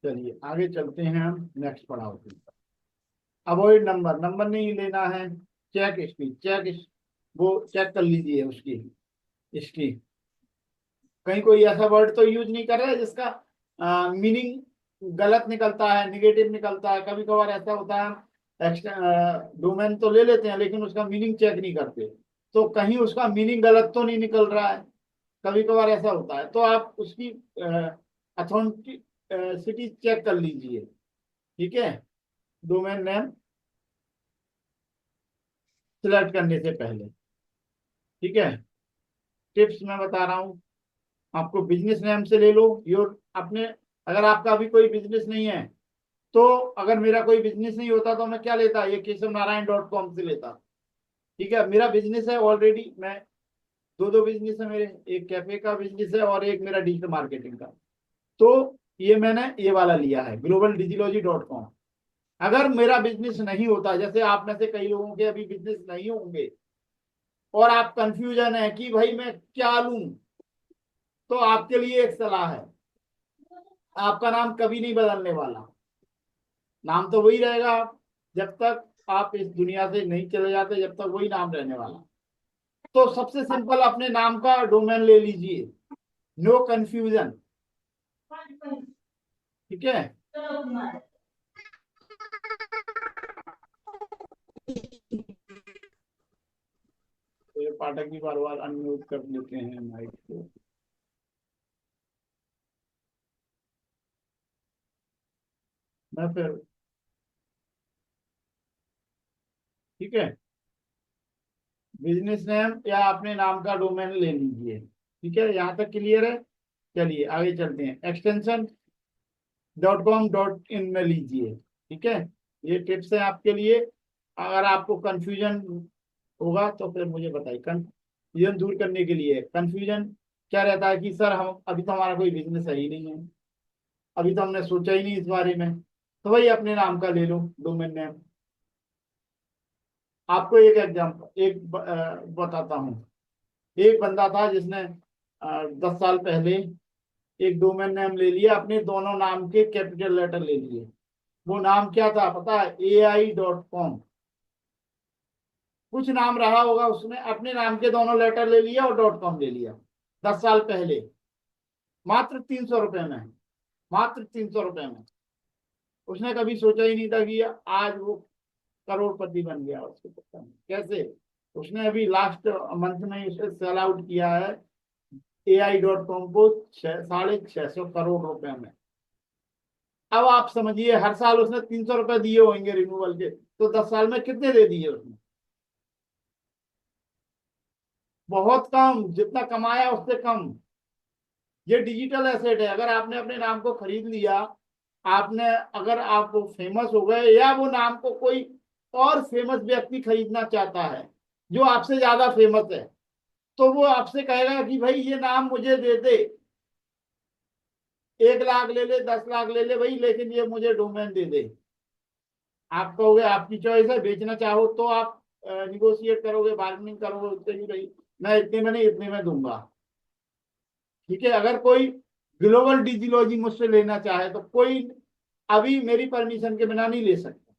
चलिए आगे चलते हैं हम नेक्स्ट पड़ाव पे। अवॉइड नंबर, नंबर नहीं लेना है। चेक स्पीच, वो चेक कर लीजिए उसकी हिस्ट्री, कहीं कोई ऐसा वर्ड तो यूज नहीं कर रहा है जिसका मीनिंग गलत निकलता है, निगेटिव निकलता है। कभी कभार ऐसा होता है, डोमेन तो ले लेते हैं लेकिन उसका मीनिंग चेक नहीं करते, तो कहीं उसका मीनिंग गलत तो नहीं निकल रहा है, कभी कभार ऐसा होता है। तो आप उसकी अथेंटिसिटी चेक कर लीजिए। ठीक है, डोमेन नेम सिलेक्ट करने से पहले। ठीक है, टिप्स मैं बता रहा हूँ आपको, बिजनेस नेम से ले लो योर अपने, अगर आपका अभी कोई बिजनेस नहीं है तो अगर मेरा कोई बिजनेस नहीं होता तो मैं क्या लेता, ये केशवनारायण.com से लेता। ठीक है, मेरा बिजनेस है ऑलरेडी, मैं दो दो बिजनेस है मेरे, एक कैफे का बिजनेस है और एक मेरा डिजिटल मार्केटिंग का। तो ये मैंने ये वाला लिया है globaldigilology.com। अगर मेरा बिजनेस नहीं होता, जैसे आप में से कई लोगों के अभी बिजनेस नहीं होंगे और आप कंफ्यूजन है कि भाई मैं क्या लूं, तो आपके लिए एक सलाह है, आपका नाम कभी नहीं बदलने वाला, नाम तो वही रहेगा जब तक आप इस दुनिया से नहीं चले जाते, जब तक वही नाम रहने वाला। तो सबसे सिंपल अपने नाम का डोमेन ले लीजिए, नो कंफ्यूजन। ठीक है, तो ये पाठक जी बार बार अनम्यूट कर लेते हैं माइक को। मैं फिर ठीक है, बिजनेस नेम या अपने नाम का डोमेन ले लीजिए। ठीक है, यहाँ तक क्लियर है। चलिए आगे चलते हैं, एक्सटेंशन .com.in में लीजिए। ठीक है, ये टिप्स है आपके लिए। अगर आपको कंफ्यूजन होगा तो फिर मुझे बताइए। कंफ्यूजन दूर करने के लिए, कंफ्यूजन क्या रहता है कि सर हम अभी तो हमारा कोई बिजनेस है ही नहीं है, अभी तो हमने सोचा ही नहीं इस बारे में, तो भाई अपने नाम का ले लो डोमेन नेम। आपको एक एग्जाम्पल बताता हूँ। एक बंदा था जिसने 10 साल पहले एक डोमेन नेम ले लिया, अपने दोनों नाम के कैपिटल लेटर ले लिए। वो नाम क्या था पता है, AI.com। कुछ नाम रहा होगा, उसने अपने नाम के दोनों लेटर ले लिया और .com ले लिया 10 साल पहले, मात्र 300 रुपए में, मात्र 300 रुपए में। उसने कभी सोचा ही नहीं था कि आज वो करोड़पति बन गया। उसको पता नहीं कैसे, उसने अभी लास्ट मंथ में उसे सेल आउट किया है AI.com को 650 करोड़ रुपए में। अब आप समझिए, हर साल उसने 300 रुपए दिए होंगे रिन्यूअल के, तो 10 साल में कितने दे दिए उसने? बहुत कम, जितना कमाया उससे कम। ये डिजिटल एसेट है। अगर आपने अपने नाम को खरीद लिया, आपने, अगर आप फेमस हो गए या वो नाम को कोई और फेमस व्यक्ति खरीदना चाहता है जो आपसे ज्यादा फेमस है, तो वो आपसे कहेगा कि भाई ये नाम मुझे दे दे, 1 लाख ले ले, 10 लाख ले ले भाई, लेकिन ये मुझे डोमेन दे दे। आप कहोगे आपकी चॉइस है, बेचना चाहो तो आप निगोशिएट करोगे, बार्गेनिंग करोगे उससे भी, भाई मैं इतने में नहीं इतने में दूंगा। ठीक है, अगर कोई ग्लोबल डिजिलॉजी मुझसे लेना चाहे तो कोई अभी मेरी परमिशन के बिना नहीं ले सकता।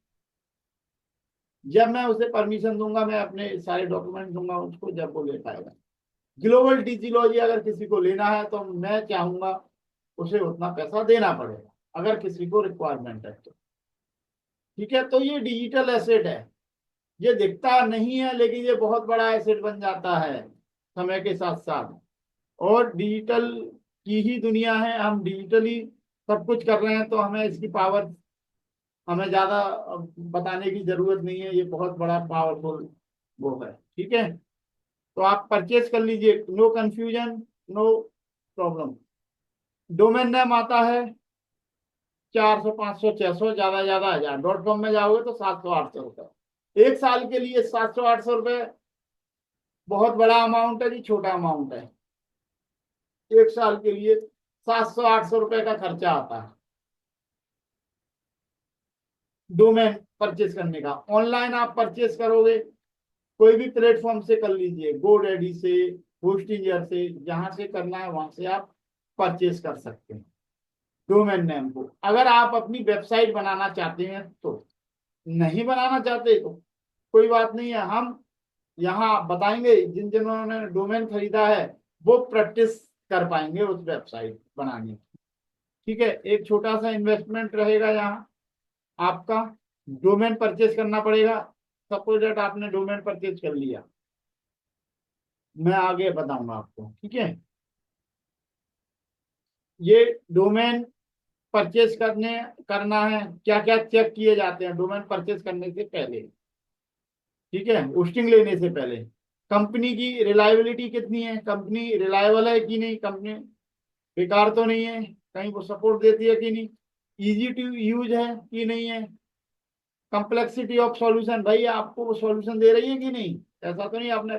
जब मैं उसे परमिशन दूंगा, मैं अपने सारे डॉक्यूमेंट दूंगा उसको, जब वो ले पाएगा। ग्लोबल डिजिलॉजी अगर किसी को लेना है तो मैं चाहूंगा उसे उतना पैसा देना पड़ेगा, अगर किसी को रिक्वायरमेंट है तो। ठीक है, तो ये डिजिटल एसेट है, ये दिखता नहीं है लेकिन ये बहुत बड़ा एसेट बन जाता है समय के साथ साथ। और डिजिटल की ही दुनिया है, हम डिजिटली सब कुछ कर रहे हैं, तो हमें इसकी पावर, हमें ज्यादा बताने की जरूरत नहीं है, ये बहुत बड़ा पावरफुल वो है। ठीक है, तो आप परचेज कर लीजिए, no confusion, no problem. Domain name आता है 400 500 600, ज्यादा 1000। .com में जाओगे तो 700 800 रुपए। 1 साल के लिए 700 800 रुपए बहुत बड़ा अमाउंट है कि छोटा अमाउंट है? 1 साल के लिए 700 800 रुपए का खर्चा आता है डोमेन परचेज करने का। ऑनलाइन आप परचेज करोगे कोई भी प्लेटफॉर्म से कर लीजिए, GoDaddy से, होस्टिंजर से, जहां से करना है वहां से आप परचेज कर सकते हैं डोमेन नेम को। अगर आप अपनी वेबसाइट बनाना चाहते हैं तो, नहीं बनाना चाहते तो कोई बात नहीं है, हम यहाँ बताएंगे। जिन जिन्होंने डोमेन खरीदा है वो प्रैक्टिस कर पाएंगे उस वेबसाइट बनाने की। ठीक है, एक छोटा सा इन्वेस्टमेंट रहेगा यहाँ आपका, डोमेन परचेज करना पड़ेगा। सपोज दैट आपने डोमेन परचेज कर लिया, मैं आगे बताऊंगा आपको। ठीक है, ये डोमेन परचेज करना है, क्या क्या चेक किए जाते हैं डोमेन परचेज करने से पहले। ठीक है, होस्टिंग लेने से पहले कंपनी की रिलायबिलिटी कितनी है, कंपनी रिलायबल है कि नहीं, कंपनी बेकार तो नहीं है, कहीं वो सपोर्ट देती है कि नहीं। इजी टू यूज है कि नहीं है, कम्प्लेक्सिटी ऑफ सॉल्यूशन, भाई आपको वो सॉल्यूशन दे रही है कि नहीं, ऐसा तो नहीं आपने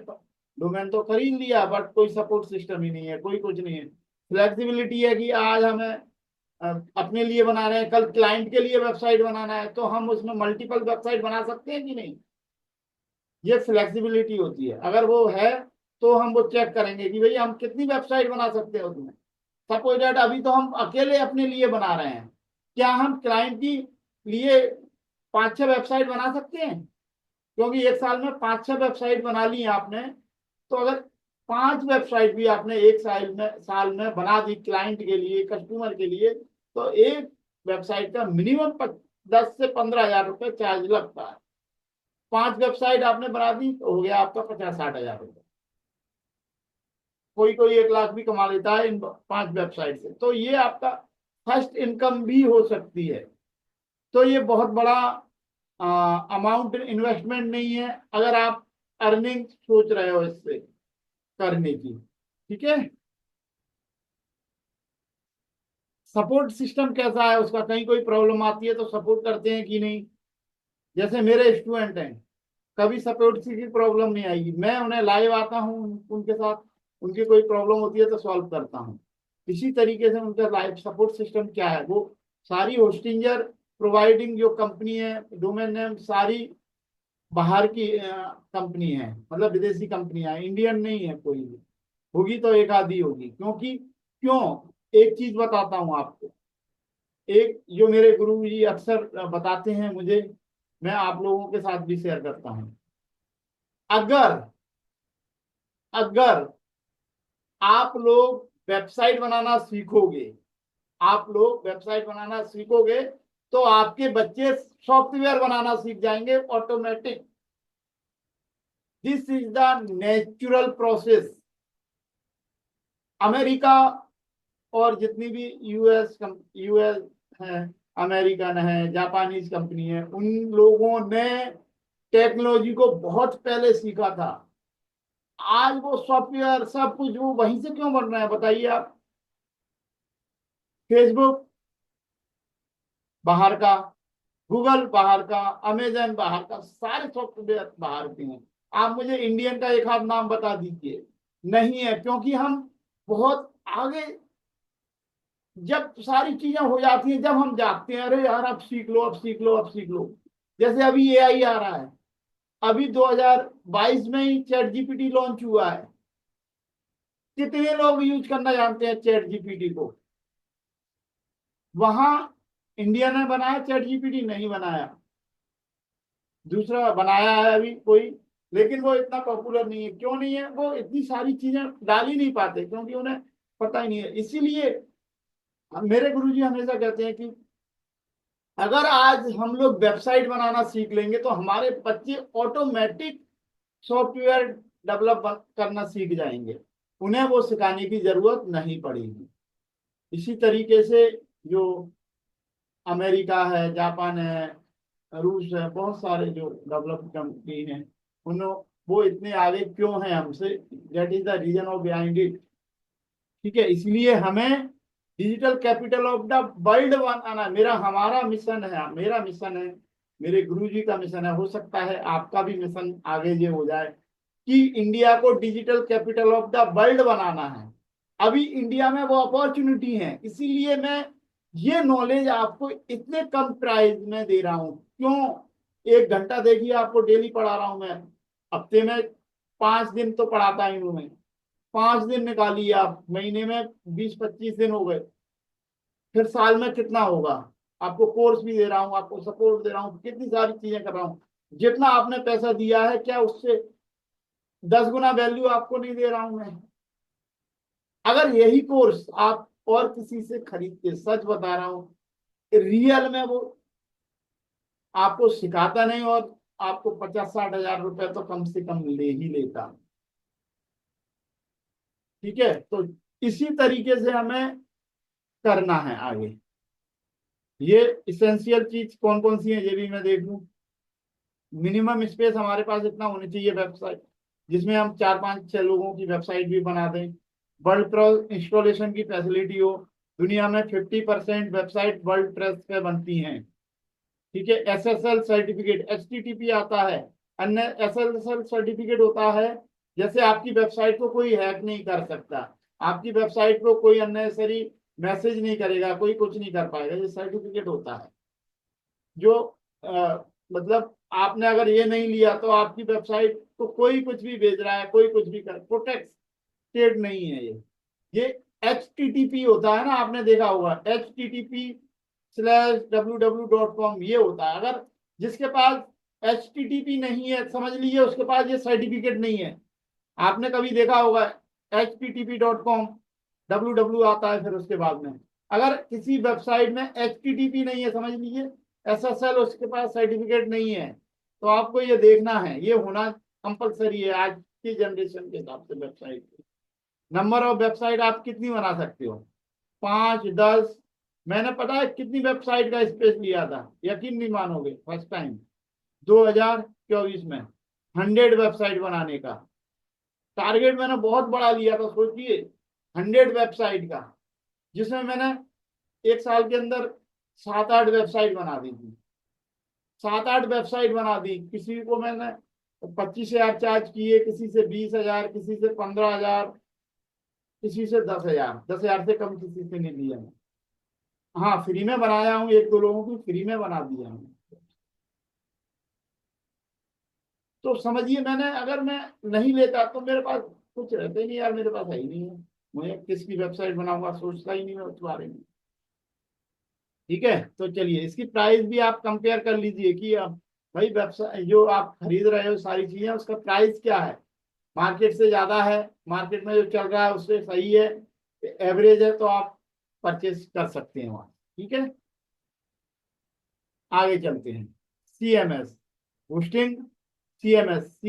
डोमेन तो खरीद लिया बट कोई सपोर्ट सिस्टम ही नहीं है, कोई कुछ नहीं है। फ्लेक्सिबिलिटी है कि आज हमें अपने लिए बना रहे हैं, कल क्लाइंट के लिए वेबसाइट बनाना है तो हम उसमें मल्टीपल वेबसाइट बना सकते हैं कि नहीं, ये फ्लेक्सिबिलिटी होती है। अगर वो है तो हम वो चेक करेंगे कि भाई हम कितनी वेबसाइट बना सकते हैं उसमें। सपोज दैट अभी तो हम अकेले अपने लिए बना रहे हैं, क्या हम क्लाइंट की लिए 5-6 वेबसाइट बना सकते हैं? क्योंकि एक साल में 5-6 वेबसाइट बना ली आपने, तो अगर 5 वेबसाइट भी आपने एक साल में बना दी क्लाइंट के लिए, कस्टमर के लिए, तो एक वेबसाइट का मिनिमम 10 से 15 हजार रुपये चार्ज लगता है। 5 वेबसाइट आपने बना दी तो हो गया आपका 50-60 हजार रुपये। कोई कोई 1 लाख भी कमा लेता है इन 5 वेबसाइट से, तो ये आपका फर्स्ट इनकम भी हो सकती है। तो ये बहुत बड़ा अमाउंट इन्वेस्टमेंट नहीं है अगर आप अर्निंग सोच रहे हो इससे करने की। ठीक है, सपोर्ट सिस्टम कैसा है उसका, कहीं कोई प्रॉब्लम आती है तो सपोर्ट करते हैं कि नहीं? जैसे मेरे स्टूडेंट हैं, कभी सपोर्ट की प्रॉब्लम नहीं आएगी, मैं उन्हें लाइव आता हूँ उनके साथ, उनकी कोई प्रॉब्लम होती है तो सॉल्व करता हूँ। इसी तरीके से उनका लाइव सपोर्ट सिस्टम क्या है, वो सारी होस्टिंगर प्रोवाइडिंग जो कंपनी है, डोमेन नेम सारी बाहर की कंपनी है, मतलब विदेशी कंपनियां, इंडियन नहीं है कोई भी, होगी तो एक आधी होगी। क्योंकि क्यों, एक चीज बताता हूँ आपको, एक जो मेरे गुरु जी अक्सर बताते हैं मुझे, मैं आप लोगों के साथ भी शेयर करता हूँ। अगर अगर आप लोग वेबसाइट बनाना सीखोगे, आप लोग वेबसाइट बनाना सीखोगे तो आपके बच्चे सॉफ्टवेयर बनाना सीख जाएंगे automatic. This is the natural process. America और जितनी भी यूएस है, अमेरिकन है, जापानीज कंपनी है, उन लोगों ने टेक्नोलॉजी को बहुत पहले सीखा था। आज वो सॉफ्टवेयर सब कुछ वो वहीं से क्यों बन रहा है बताइए आप? फेसबुक बाहर का, गूगल बाहर का, अमेजन बाहर का, सारे सॉफ्टवेयर बाहर के हैं। आप मुझे इंडियन का एक आध नाम बता दीजिए, नहीं है। क्योंकि हम बहुत आगे, जब सारी चीजें हो जाती हैं, जब हम जागते हैं अरे यार अब सीख लो, अब सीख लो, अब सीख लो। जैसे अभी एआई आ रहा है, अभी 2022 में ही चैट जीपीटी लॉन्च हुआ है। कितने लोग यूज करना जानते हैं चैट जीपीटी को? वहां इंडिया ने बनाया चैट जीपीटी नहीं बनाया, दूसरा बनाया है अभी कोई, लेकिन वो इतना पॉपुलर नहीं है। क्यों नहीं है? वो इतनी सारी चीजें डाल ही नहीं पाते क्योंकि उन्हें पता ही नहीं है। इसीलिए मेरे गुरुजी हमेशा कहते हैं कि अगर आज हम लोग वेबसाइट बनाना सीख लेंगे तो हमारे बच्चे ऑटोमेटिक सॉफ्टवेयर डेवलप करना सीख जाएंगे, उन्हें वो सिखाने की जरूरत नहीं पड़ेगी। इसी तरीके से जो अमेरिका है, जापान है, रूस है, बहुत सारे जो डेवलप्ड कंट्री हैं, उन वो इतने आगे क्यों हैं हमसे? That is the reason of behind it. ठीक है, इसलिए हमें digital capital of the world बनाना मेरा हमारा मिशन है, मेरा मिशन है, मेरे गुरुजी का मिशन है। हो सकता है आपका भी मिशन आगे ये हो जाए कि इंडिया को digital capital of the world बनाना है। अभी इंडिया में वो अपॉर्चुनिटी है, इसीलिए मैं ये नॉलेज आपको इतने कम प्राइस में दे रहा हूँ। क्यों? 1 घंटा देखिए, आपको डेली पढ़ा रहा हूँ मैं, हफ्ते में 5 दिन तो पढ़ाता ही हूँ मैं। 5 दिन निकालिए आप, महीने में 20-25 दिन हो गए, फिर साल में कितना होगा? आपको कोर्स भी दे रहा हूँ, आपको सपोर्ट दे रहा हूँ, कितनी सारी चीजें कर रहा हूँ। जितना आपने पैसा दिया है, क्या उससे 10 गुना वैल्यू आपको नहीं दे रहा हूं मैं? अगर यही कोर्स आप और किसी से खरीदते, सच बता रहा हूं, रियल में वो आपको सिखाता नहीं और आपको 50-60 हजार रुपए तो कम से कम ले ही लेता। ठीक है, तो इसी तरीके से हमें करना है आगे। ये इसेंशियल चीज कौन कौन सी है ये भी मैं देख लूं। मिनिमम स्पेस हमारे पास इतना होनी चाहिए वेबसाइट, जिसमें हम 4-5-6 लोगों की वेबसाइट भी बना दें। वर्ल्ड क्रॉस इंस्टॉलेशन की फैसिलिटी हो, दुनिया में 50% वेबसाइट वर्ल्ड प्रेस पे बनती हैं। ठीक है, एसएसएल सर्टिफिकेट, एचटीटीपी आता है, अन्य एसएसएल सर्टिफिकेट होता है। जैसे आपकी वेबसाइट को कोई हैक नहीं कर सकता, आपकी वेबसाइट को कोई अननेसेसरी मैसेज नहीं करेगा, कोई कुछ नहीं कर पाएगा, ये सर्टिफिकेट होता है। जो मतलब आपने अगर ये नहीं लिया तो आपकी वेबसाइट को कोई कुछ भी भेज रहा है, कोई कुछ भी कर, प्रोटेक्टेड नहीं है ये एच टी टी पी होता है ना, आपने देखा होगा http/www.com ये होता है। अगर जिसके पास HTTP नहीं है, समझ लीजिए उसके पास ये सर्टिफिकेट नहीं है। आपने कभी देखा होगा http.com, www आता है फिर उसके बाद में। अगर किसी वेबसाइट में HTTP नहीं है, समझ लीजिए SSL उसके पास सर्टिफिकेट नहीं है, तो आपको ये देखना है, ये होना कंपलसरी है आज की जनरेशन के हिसाब से। वेबसाइट नंबर ऑफ वेबसाइट आप कितनी बना सकते हो, 5, 10। मैंने पता है कितनी वेबसाइट का स्पेस लिया था, यकीन नहीं मानोगे, फर्स्ट टाइम 2024 में 100 वेबसाइट बनाने का टारगेट मैंने बहुत बड़ा लिया था। सोचिए 100 वेबसाइट का, जिसमें मैंने एक साल के अंदर 7-8 वेबसाइट बना दी थी, 7-8 वेबसाइट बना दी। किसी को मैंने 25,000 चार्ज किए, किसी से 20,000, किसी से 15,000, किसी से 10,000। 10,000 से कम किसी से नहीं लिया मैं। हाँ, फ्री में बनाया हूँ, 1-2 लोगों की फ्री में बना दिया हूँ। तो समझिए मैंने, अगर मैं नहीं लेता तो मेरे पास कुछ रहते ही नहीं यार, मेरे पास है ही नहीं है, मैं किसकी वेबसाइट बनाऊंगा, सोचता ही नहीं मैं उस बारे में। ठीक है, तो चलिए इसकी प्राइस भी आप कंपेयर कर लीजिए कि अब भाई वेबसाइट जो आप खरीद रहे हो सारी चीजें, उसका प्राइस क्या है, मार्केट से ज्यादा है, मार्केट में जो चल रहा है उससे सही है, एवरेज है, तो आप परचेस कर सकते हैं वहां। ठीक है, आगे चलते हैं। CMS hosting. सीएमएस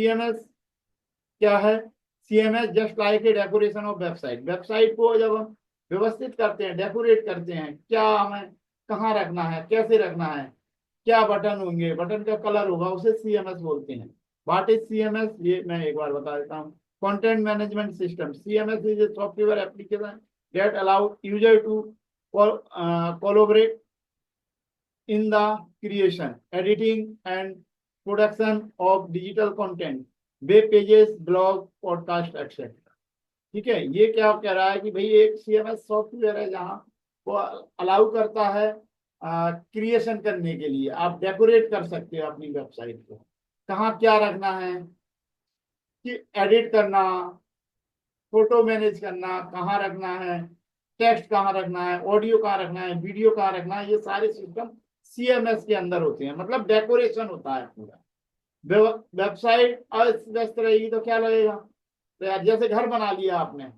क्या है? CMS just like a decoration of website. Website को जब हम व्यवस्थित करते हैं, डेकोरेट करते हैं, क्या हमें कहाँ रखना है, कैसे रखना है, क्या बटन होंगे, बटन का कलर होगा, उसे सीएमएस बोलते हैं। व्हाट इज सीएमएस, ये मैं एक बार बता देता हूँ। Content management system. CMS is a software application that allow user to collaborate in the creation, editing and production of digital content, web pages, blog, podcast, etc. ठीक है, ये क्या कह रहा है कि भाई एक सीएमएस सॉफ्टवेयर है जहां वो अलाउ करता है क्रिएशन करने के लिए। आप डेकोरेट कर सकते हो अपनी वेबसाइट को, कहाँ क्या रखना है, कि एडिट करना, फोटो मैनेज करना, कहाँ रखना है, टेक्स्ट कहाँ रखना है, ऑडियो कहाँ रखना है, वीडियो कहाँ रखना है, ये सारे सिस्टम सीएमएस के अंदर होते हैं। मतलब डेकोरेशन होता है पूरा। वेबसाइट अस्त व्यस्त रहेगी तो क्या लगेगा, तो यार जैसे घर बना लिया आपने,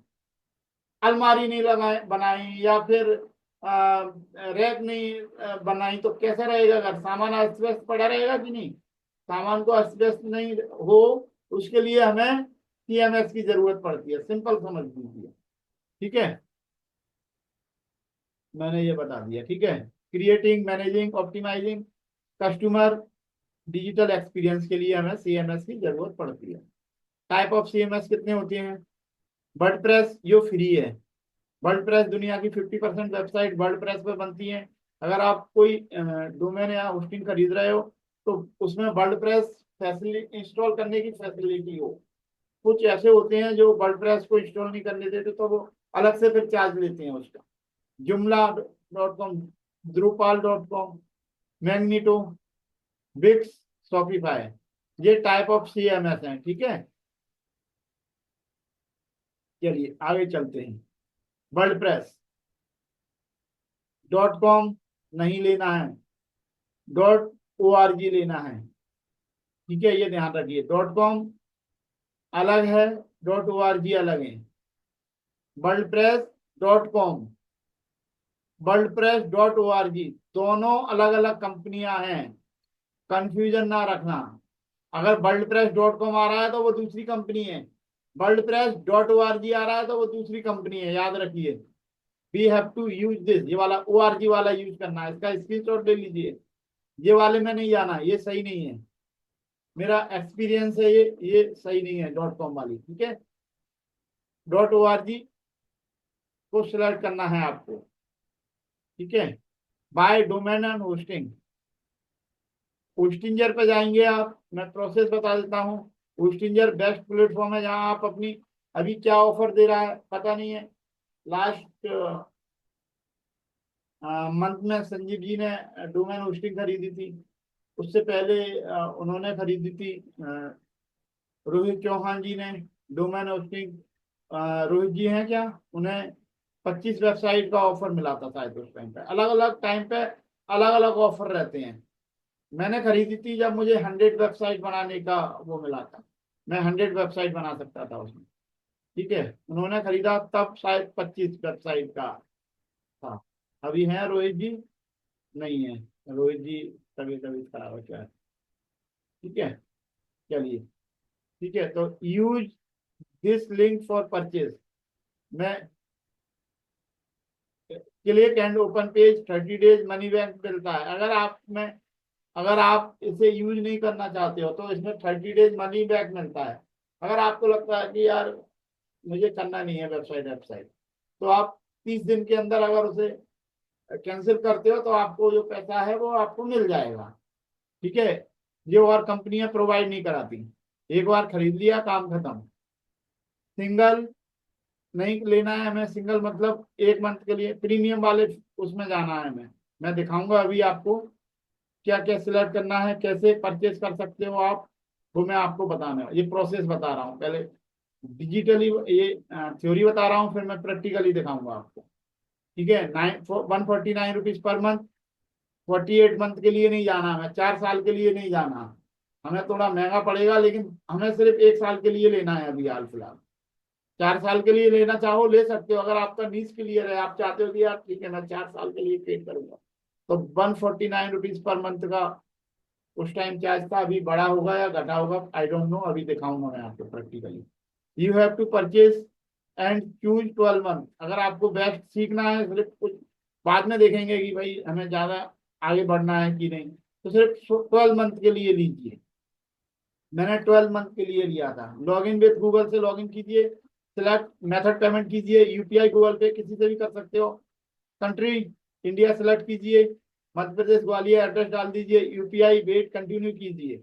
अलमारी नहीं लगाए बनाई, या फिर रैक नहीं बनाई, तो कैसा रहेगा घर, सामान अस्त व्यस्त पड़ा रहेगा कि नहीं। सामान को अस्त व्यस्त नहीं हो, उसके लिए हमें सीएमएस की जरूरत पड़ती है। सिंपल समझ लीजिए। ठीक है, मैंने ये बता दिया। ठीक है, creating, managing, optimising customer digital experience के लिए हमें सीएमएस की जरूरत पड़ती है। टाइप ऑफ सीएमएस कितने होते हैं? वर्डप्रेस जो फ्री है, वर्डप्रेस दुनिया की 50% वेबसाइट वर्डप्रेस पे बनती है। अगर आप कोई डोमेन या होस्टिंग खरीद रहे हो तो उसमें वर्डप्रेस फैसिलिटी इंस्टॉल करने की फैसिलिटी हो। कुछ ऐसे होते हैं जो वर्डप्रेस को इंस्टॉल नहीं करने देते, तो वो अलग से फिर चार्ज लेते हैं उसका। joomla.com, drupal.com, Magento, Wix, Shopify, ये टाइप ऑफ सीएमएस हैं। ठीक है, चलिए आगे चलते हैं। वर्डप्रेस .com नहीं लेना है, .org लेना है। ठीक है, ये ध्यान रखिए, .com अलग है, .org अलग है। वर्डप्रेस.com, वर्डप्रेस.org दोनों अलग अलग कंपनियां हैं, कंफ्यूजन ना रखना। अगर वर्डप्रेस.com आ रहा है तो वो दूसरी कंपनी है, वर्डप्रेस.org आ रहा है तो वो दूसरी कंपनी है, याद रखिए। We have to use this, ये वाला org वाला यूज करना है, इसका स्क्रीनशॉट ले लीजिए। ये वाले में नहीं जाना, ये सही नहीं है, मेरा एक्सपीरियंस है, ये सही नहीं है .com वाली। ठीक है, .org को सिलेक्ट करना है आपको। ठीक है। Buy domain and hosting, Hostinger पे जाएंगे आप, मैं प्रोसेस बता देता हूँ। होस्टिंजर बेस्ट प्लेटफॉर्म है जहाँ आप अपनी, अभी क्या ऑफर दे रहा है पता नहीं है। लास्ट मंथ में संजीव जी ने डोमेन होस्टिंग खरीदी थी, उससे पहले उन्होंने खरीदी थी रोहित चौहान जी ने डोमेन होस्टिंग। रोहित जी हैं क्या, उन्हें 25 वेबसाइट का ऑफर मिला था शायद उस टाइम पे। अलग अलग टाइम पे अलग अलग ऑफर रहते हैं। मैंने खरीदी थी जब मुझे 100 वेबसाइट बनाने का वो मिला था, मैं 100 वेबसाइट बना सकता था उसमें। ठीक है, उन्होंने खरीदा तब शायद 25 वेबसाइट का था। अभी है रोहित जी, नहीं है रोहित जी, तभी तभी खराब हो गया है। ठीक है, चलिए। ठीक है, तो use this link for purchase, मैं click and open page 30 days money back मिलता है। अगर आप इसे यूज नहीं करना चाहते हो तो इसमें 30 डेज मनी बैक मिलता है। अगर आपको लगता है कि यार मुझे करना नहीं है वेबसाइट वेबसाइट, तो आप 30 दिन के अंदर अगर उसे कैंसिल करते हो तो आपको जो पैसा है वो आपको मिल जाएगा। ठीक है, ये और कंपनियां प्रोवाइड नहीं कराती। एक बार खरीद लिया काम खत्म। सिंगल नहीं लेना है हमें, सिंगल मतलब 1 मंथ के लिए प्रीमियम वाले उसमें जाना है हमें। मैं दिखाऊंगा अभी आपको क्या क्या सिलेक्ट करना है, कैसे परचेज कर सकते हो आप, वो मैं आपको बताना, ये प्रोसेस बता रहा हूँ पहले। डिजिटली ये थ्योरी बता रहा हूँ, फिर मैं प्रैक्टिकली दिखाऊंगा आपको। ठीक है, 149 रुपीज पर मंथ। 48 मंथ के लिए नहीं जाना हमें, 4 साल के लिए नहीं जाना। हमें थोड़ा महंगा पड़ेगा, लेकिन हमें सिर्फ 1 साल के लिए लेना है अभी हाल फिलहाल। 4 साल के लिए लेना चाहो ले सकते हो, अगर आपका नीज क्लियर है, आप चाहते हो कि यार ठीक है मैं 4 साल के लिए पेड करूंगा, तो 149 रुपीज पर मंथ का उस टाइम चार्ज था। अभी बढ़ा होगा या घटा होगा आई डोंट नो, अभी दिखाऊंगा मैं आपको practically. You have to purchase and choose 12 month. अगर आपको बेस्ट सीखना है, सिर्फ कुछ बाद में देखेंगे कि भाई हमें ज्यादा आगे बढ़ना है कि नहीं, तो सिर्फ 12 मंथ के लिए लीजिए। मैंने 12 मंथ के लिए लिया था। लॉग इन विथ गूगल से लॉग इन कीजिए, सिलेक्ट मेथड पेमेंट कीजिए, यूपीआई गूगल पे किसी से भी कर सकते हो। कंट्री इंडिया सेलेक्ट कीजिए, मध्य प्रदेश ग्वालियर एड्रेस डाल दीजिए, यूपीआई वेट कंटिन्यू कीजिए।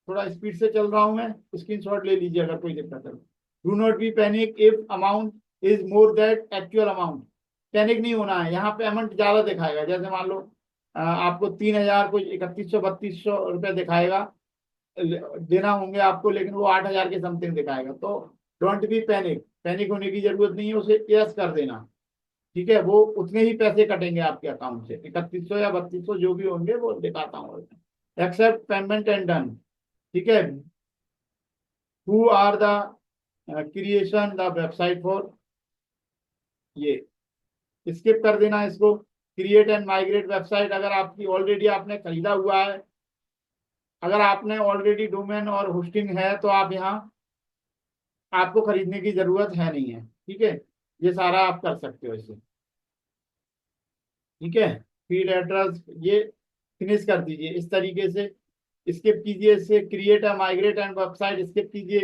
थोड़ा स्पीड से चल रहा हूं मैं, स्क्रीनशॉट ले लीजिए अगर कोई दिक्कत है। Do not be panic if amount is more that actual amount. Panic नहीं होना है, यहाँ पे अमाउंट ज्यादा दिखाएगा। जैसे मान लो आपको 3,000 कुछ 3100 3200 रुपये दिखाएगा देना होंगे आपको, लेकिन वो 8,000 के समथिंग दिखाएगा। तो डोंट बी पैनिक, पैनिक होने की जरूरत नहीं है, उसे यस कर देना। ठीक है, वो उतने ही पैसे कटेंगे आपके अकाउंट से, 3100 या 3200 जो भी होंगे वो दिखाता हूँ। Accept payment and done. ठीक है, who are the creation the website for, ये स्किप कर देना इसको। क्रिएट एंड माइग्रेट वेबसाइट, अगर आपकी ऑलरेडी आपने खरीदा हुआ है, अगर आपने ऑलरेडी डोमेन और होस्टिंग है तो आप यहाँ आपको खरीदने की जरूरत है नहीं है। ठीक है, ये सारा आप कर सकते हो इसे। ठीक है, फीड एड्रेस ये फिनिश कर दीजिए इस तरीके से, स्किप कीजिए इसे। क्रिएट है माइग्रेट एंड वेबसाइट स्किप कीजिए।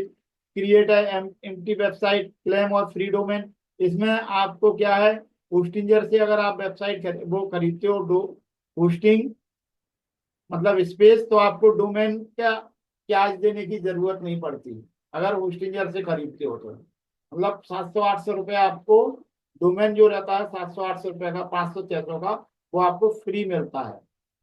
क्रिएट है एम्प्टी वेबसाइट क्लेम और फ्री डोमेन, इसमें आपको क्या है, होस्टिंजर से अगर आप वेबसाइट वो खरीदते हो होस्टिंग मतलब स्पेस, तो आपको डोमेन का चार्ज देने की जरूरत नहीं पड़ती अगर होस्टिंजर से खरीदते हो तो। मतलब 700-800 रुपये आपको डोमेन जो रहता है, 700-800 रुपये का, 500-600 का, वो आपको फ्री मिलता है।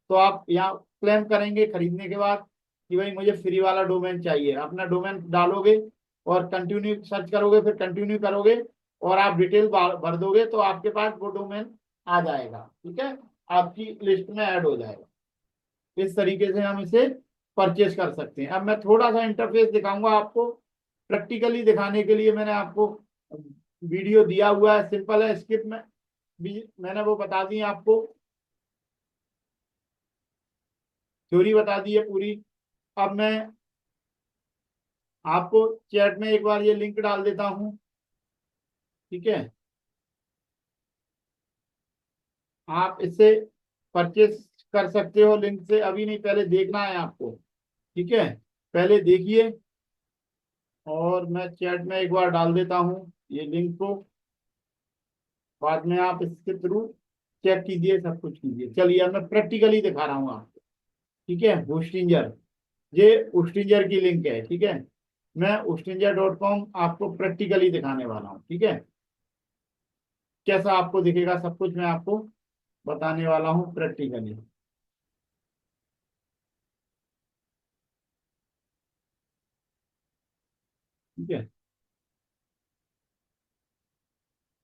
तो आप यहाँ क्लेम करेंगे खरीदने के बाद कि भाई मुझे फ्री वाला डोमेन चाहिए, अपना डोमेन डालोगे और कंटिन्यू सर्च करोगे, फिर कंटिन्यू करोगे और आप डिटेल भर दोगे तो आपके पास वो डोमेन आ जाएगा। ठीक है, आपकी लिस्ट में ऐड हो जाएगा। इस तरीके से हम इसे परचेज कर सकते हैं। अब मैं थोड़ा सा इंटरफेस दिखाऊंगा आपको, प्रैक्टिकली दिखाने के लिए मैंने आपको वीडियो दिया हुआ है, सिंपल है, स्किप में भी मैंने वो बता दी आपको, थ्योरी बता दी है पूरी। अब मैं आपको चैट में एक बार ये लिंक डाल देता हूं। ठीक है, आप इससे परचेज कर सकते हो लिंक से, अभी नहीं, पहले देखना है आपको। ठीक है, पहले देखिए, और मैं चैट में एक बार डाल देता हूं ये लिंक को, बाद में आप इसके थ्रू चेक कीजिए, सब कुछ कीजिए। चलिए अब मैं प्रैक्टिकली दिखा रहा हूँ आपको। ठीक है, होस्टिंजर, ये होस्टिंजर की लिंक है। ठीक है, मैं hostinger.com आपको प्रैक्टिकली दिखाने वाला हूँ। ठीक है, कैसा आपको दिखेगा सब कुछ मैं आपको बताने वाला हूँ प्रैक्टिकली। ठीक है,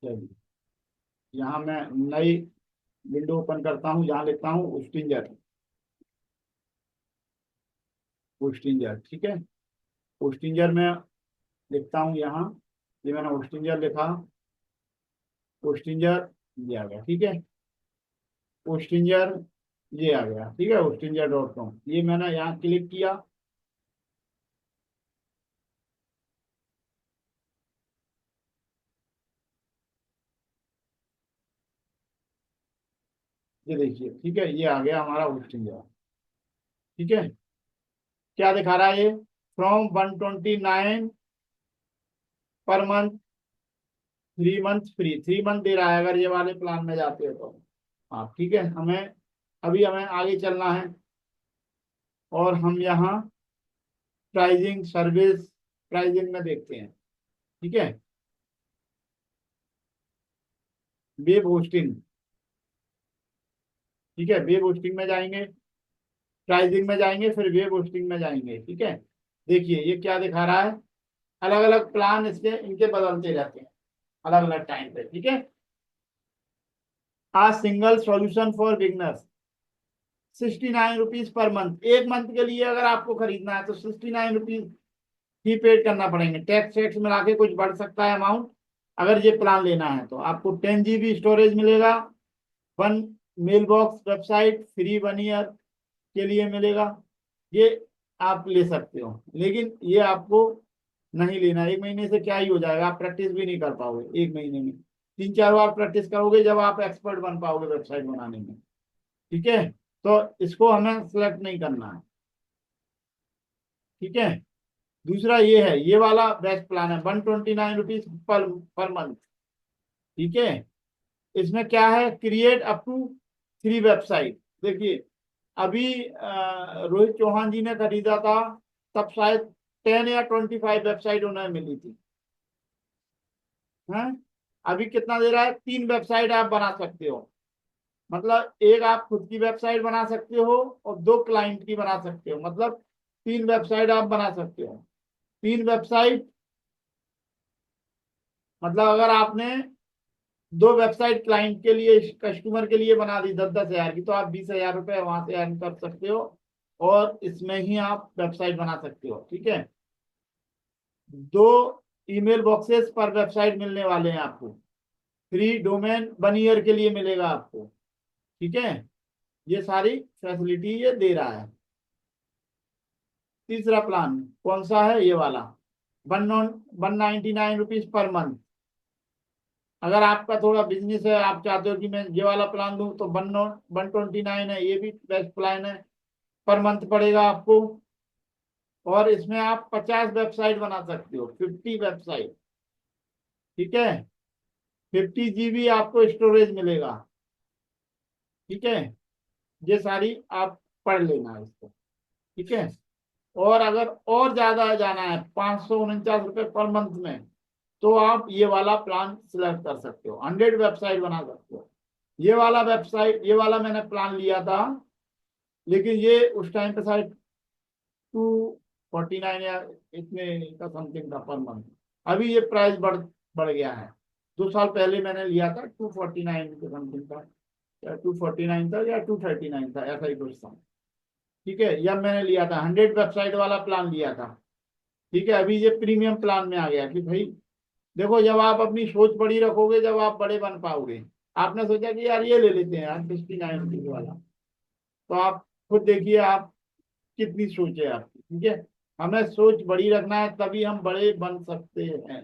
चलिए यहाँ मैं नई विंडो ओपन करता हूँ, यहाँ लिखता हूँ होस्टिंजर। होस्टिंजर, ठीक है, होस्टिंजर में लिखता हूँ यहाँ, ये मैंने होस्टिंजर लिखा, होस्टिंजर ये आ गया। ठीक है, होस्टिंजर ये आ गया। ठीक है, hostinger.com, ये मैंने यहाँ क्लिक किया। ये देखिए, ठीक है, ये आ गया हमारा होस्टिंजर। ठीक है, क्या दिखा रहा है ये, from 129 per month, 3 month free, 3 month दे रहा है अगर ये वाले प्लान में जाते हो तो आप। ठीक है, हमें आगे चलना है और हम यहाँ प्राइजिंग, सर्विस प्राइजिंग में देखते हैं। ठीक है, वेब होस्टिंग। ठीक है, वेब होस्टिंग में जाएंगे, प्राइजिंग में जाएंगे, फिर वेब होस्टिंग में जाएंगे। ठीक है, देखिए ये क्या दिखा रहा है, अलग अलग प्लान इसके इनके बदलते रहते हैं अलग अलग टाइम पे। ठीक है, a single solution for beginners, 69 rupees per month. 1 month के लिए अगर आपको खरीदना है तो 69 रुपीज ही पेड करना पड़ेंगे। टैक्स टैक्स मिला के कुछ बढ़ सकता है अमाउंट। अगर ये प्लान लेना है तो आपको 10 GB स्टोरेज मिलेगा, 1 mail box, website free 1 year के लिए मिलेगा। ये आप ले सकते हो, लेकिन ये आपको नहीं लेना। 1 महीने से क्या ही हो जाएगा, आप प्रैक्टिस भी नहीं कर पाओगे 1 महीने में। 3-4 बार प्रैक्टिस करोगे जब आप एक्सपर्ट बन पाओगे वेबसाइट बनाने में। ठीक है, तो इसको हमें सेलेक्ट नहीं करना है। ठीक है, दूसरा ये है, ये वाला बेस्ट प्लान है, 129 रुपीज पर मंथ। ठीक है, इसमें क्या है, क्रिएट अप टू 3 वेबसाइट। देखिए अभी रोहित चौहान जी ने खरीदा था, तब शायद 10 या 25 वेबसाइट उन्हें मिली थी। हैं, अभी कितना दे रहा है, 3 वेबसाइट आप बना सकते हो। मतलब एक आप खुद की वेबसाइट बना सकते हो और 2 क्लाइंट की बना सकते हो, मतलब 3 वेबसाइट आप बना सकते हो। 3 वेबसाइट मतलब अगर आपने 2 वेबसाइट क्लाइंट के लिए, कस्टमर के लिए बना दी 10-10 हजार की, तो आप 20 हजार रुपये वहां से अर्न कर सकते हो और इसमें ही आप वेबसाइट बना सकते हो। ठीक है, 2 ईमेल बॉक्सेस पर वेबसाइट मिलने वाले हैं आपको, फ्री डोमेन 1 ईयर के लिए मिलेगा आपको। ठीक है, ये सारी फैसिलिटी ये दे रहा है। तीसरा प्लान कौन सा है, ये वाला 199 रुपीज पर मंथ। अगर आपका थोड़ा बिजनेस है, आप चाहते हो कि मैं ये वाला प्लान लूं, तो 129 है, ये भी बेस्ट प्लान है, पर मंथ पड़ेगा आपको। और इसमें आप 50 वेबसाइट बना सकते हो, 50 वेबसाइट। ठीक है, 50 GB आपको स्टोरेज मिलेगा। ठीक है, ये सारी आप पढ़ लेना इसको। ठीक है, और अगर और ज्यादा जाना है 549 रुपये पर मंथ में, तो आप ये वाला प्लान सिलेक्ट कर सकते हो, 100 वेबसाइट बना सकते हो। ये वाला मैंने प्लान लिया था, लेकिन ये उस टाइम पे शायद 249 या इतने का समथिंग था पर मंथ। अभी ये प्राइस बढ़ बढ़ गया है। 2 साल पहले मैंने लिया था 249 के समथिंग था, या 249 था या 239 था, ऐसा ही कुछ था। ठीक है, यह मैंने लिया था, 100 वेबसाइट वाला प्लान लिया था। ठीक है, अभी ये प्रीमियम प्लान में आ गया कि भाई देखो, जब आप अपनी सोच बड़ी रखोगे, जब आप बड़े बन पाओगे। आपने सोचा कि यार ये ले लेते हैं यार 69 रुपीज वाला, तो आप खुद देखिए आप कितनी सोच है आपकी। ठीक है, हमें सोच बड़ी रखना है, तभी हम बड़े बन सकते हैं।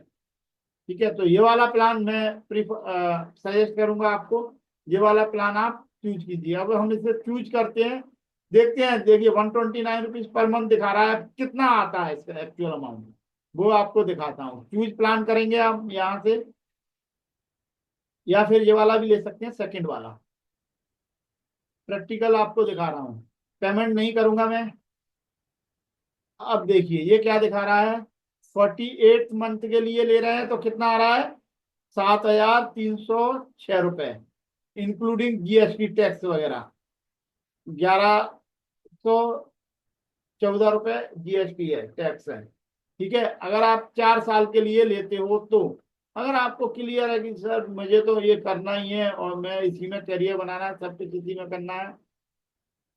ठीक है, तो ये वाला प्लान मैं सजेस्ट करूंगा आपको, ये वाला प्लान आप चूज कीजिए। अब हम इसे चूज करते हैं, देखते हैं। देखिए 129 रुपीज पर मंथ दिखा रहा है, कितना आता है इसका एक्चुअल अमाउंट, वो आपको दिखाता हूँ। चूज प्लान करेंगे हम यहाँ से, या फिर ये वाला भी ले सकते हैं, सेकंड वाला। प्रैक्टिकल आपको दिखा रहा हूँ, पेमेंट नहीं करूंगा मैं। अब देखिए ये क्या दिखा रहा है, 48 मंथ के लिए ले रहे हैं तो कितना आ रहा है, 7,306 रुपए, इंक्लूडिंग जीएसटी टैक्स वगैरह, 1,114 रुपए जीएसटी है, टैक्स है। ठीक है, अगर आप 4 साल के लिए लेते हो तो, अगर आपको क्लियर है कि सर मुझे तो ये करना ही है और मैं इसी में करियर बनाना है, सब कुछ इसी में करना है,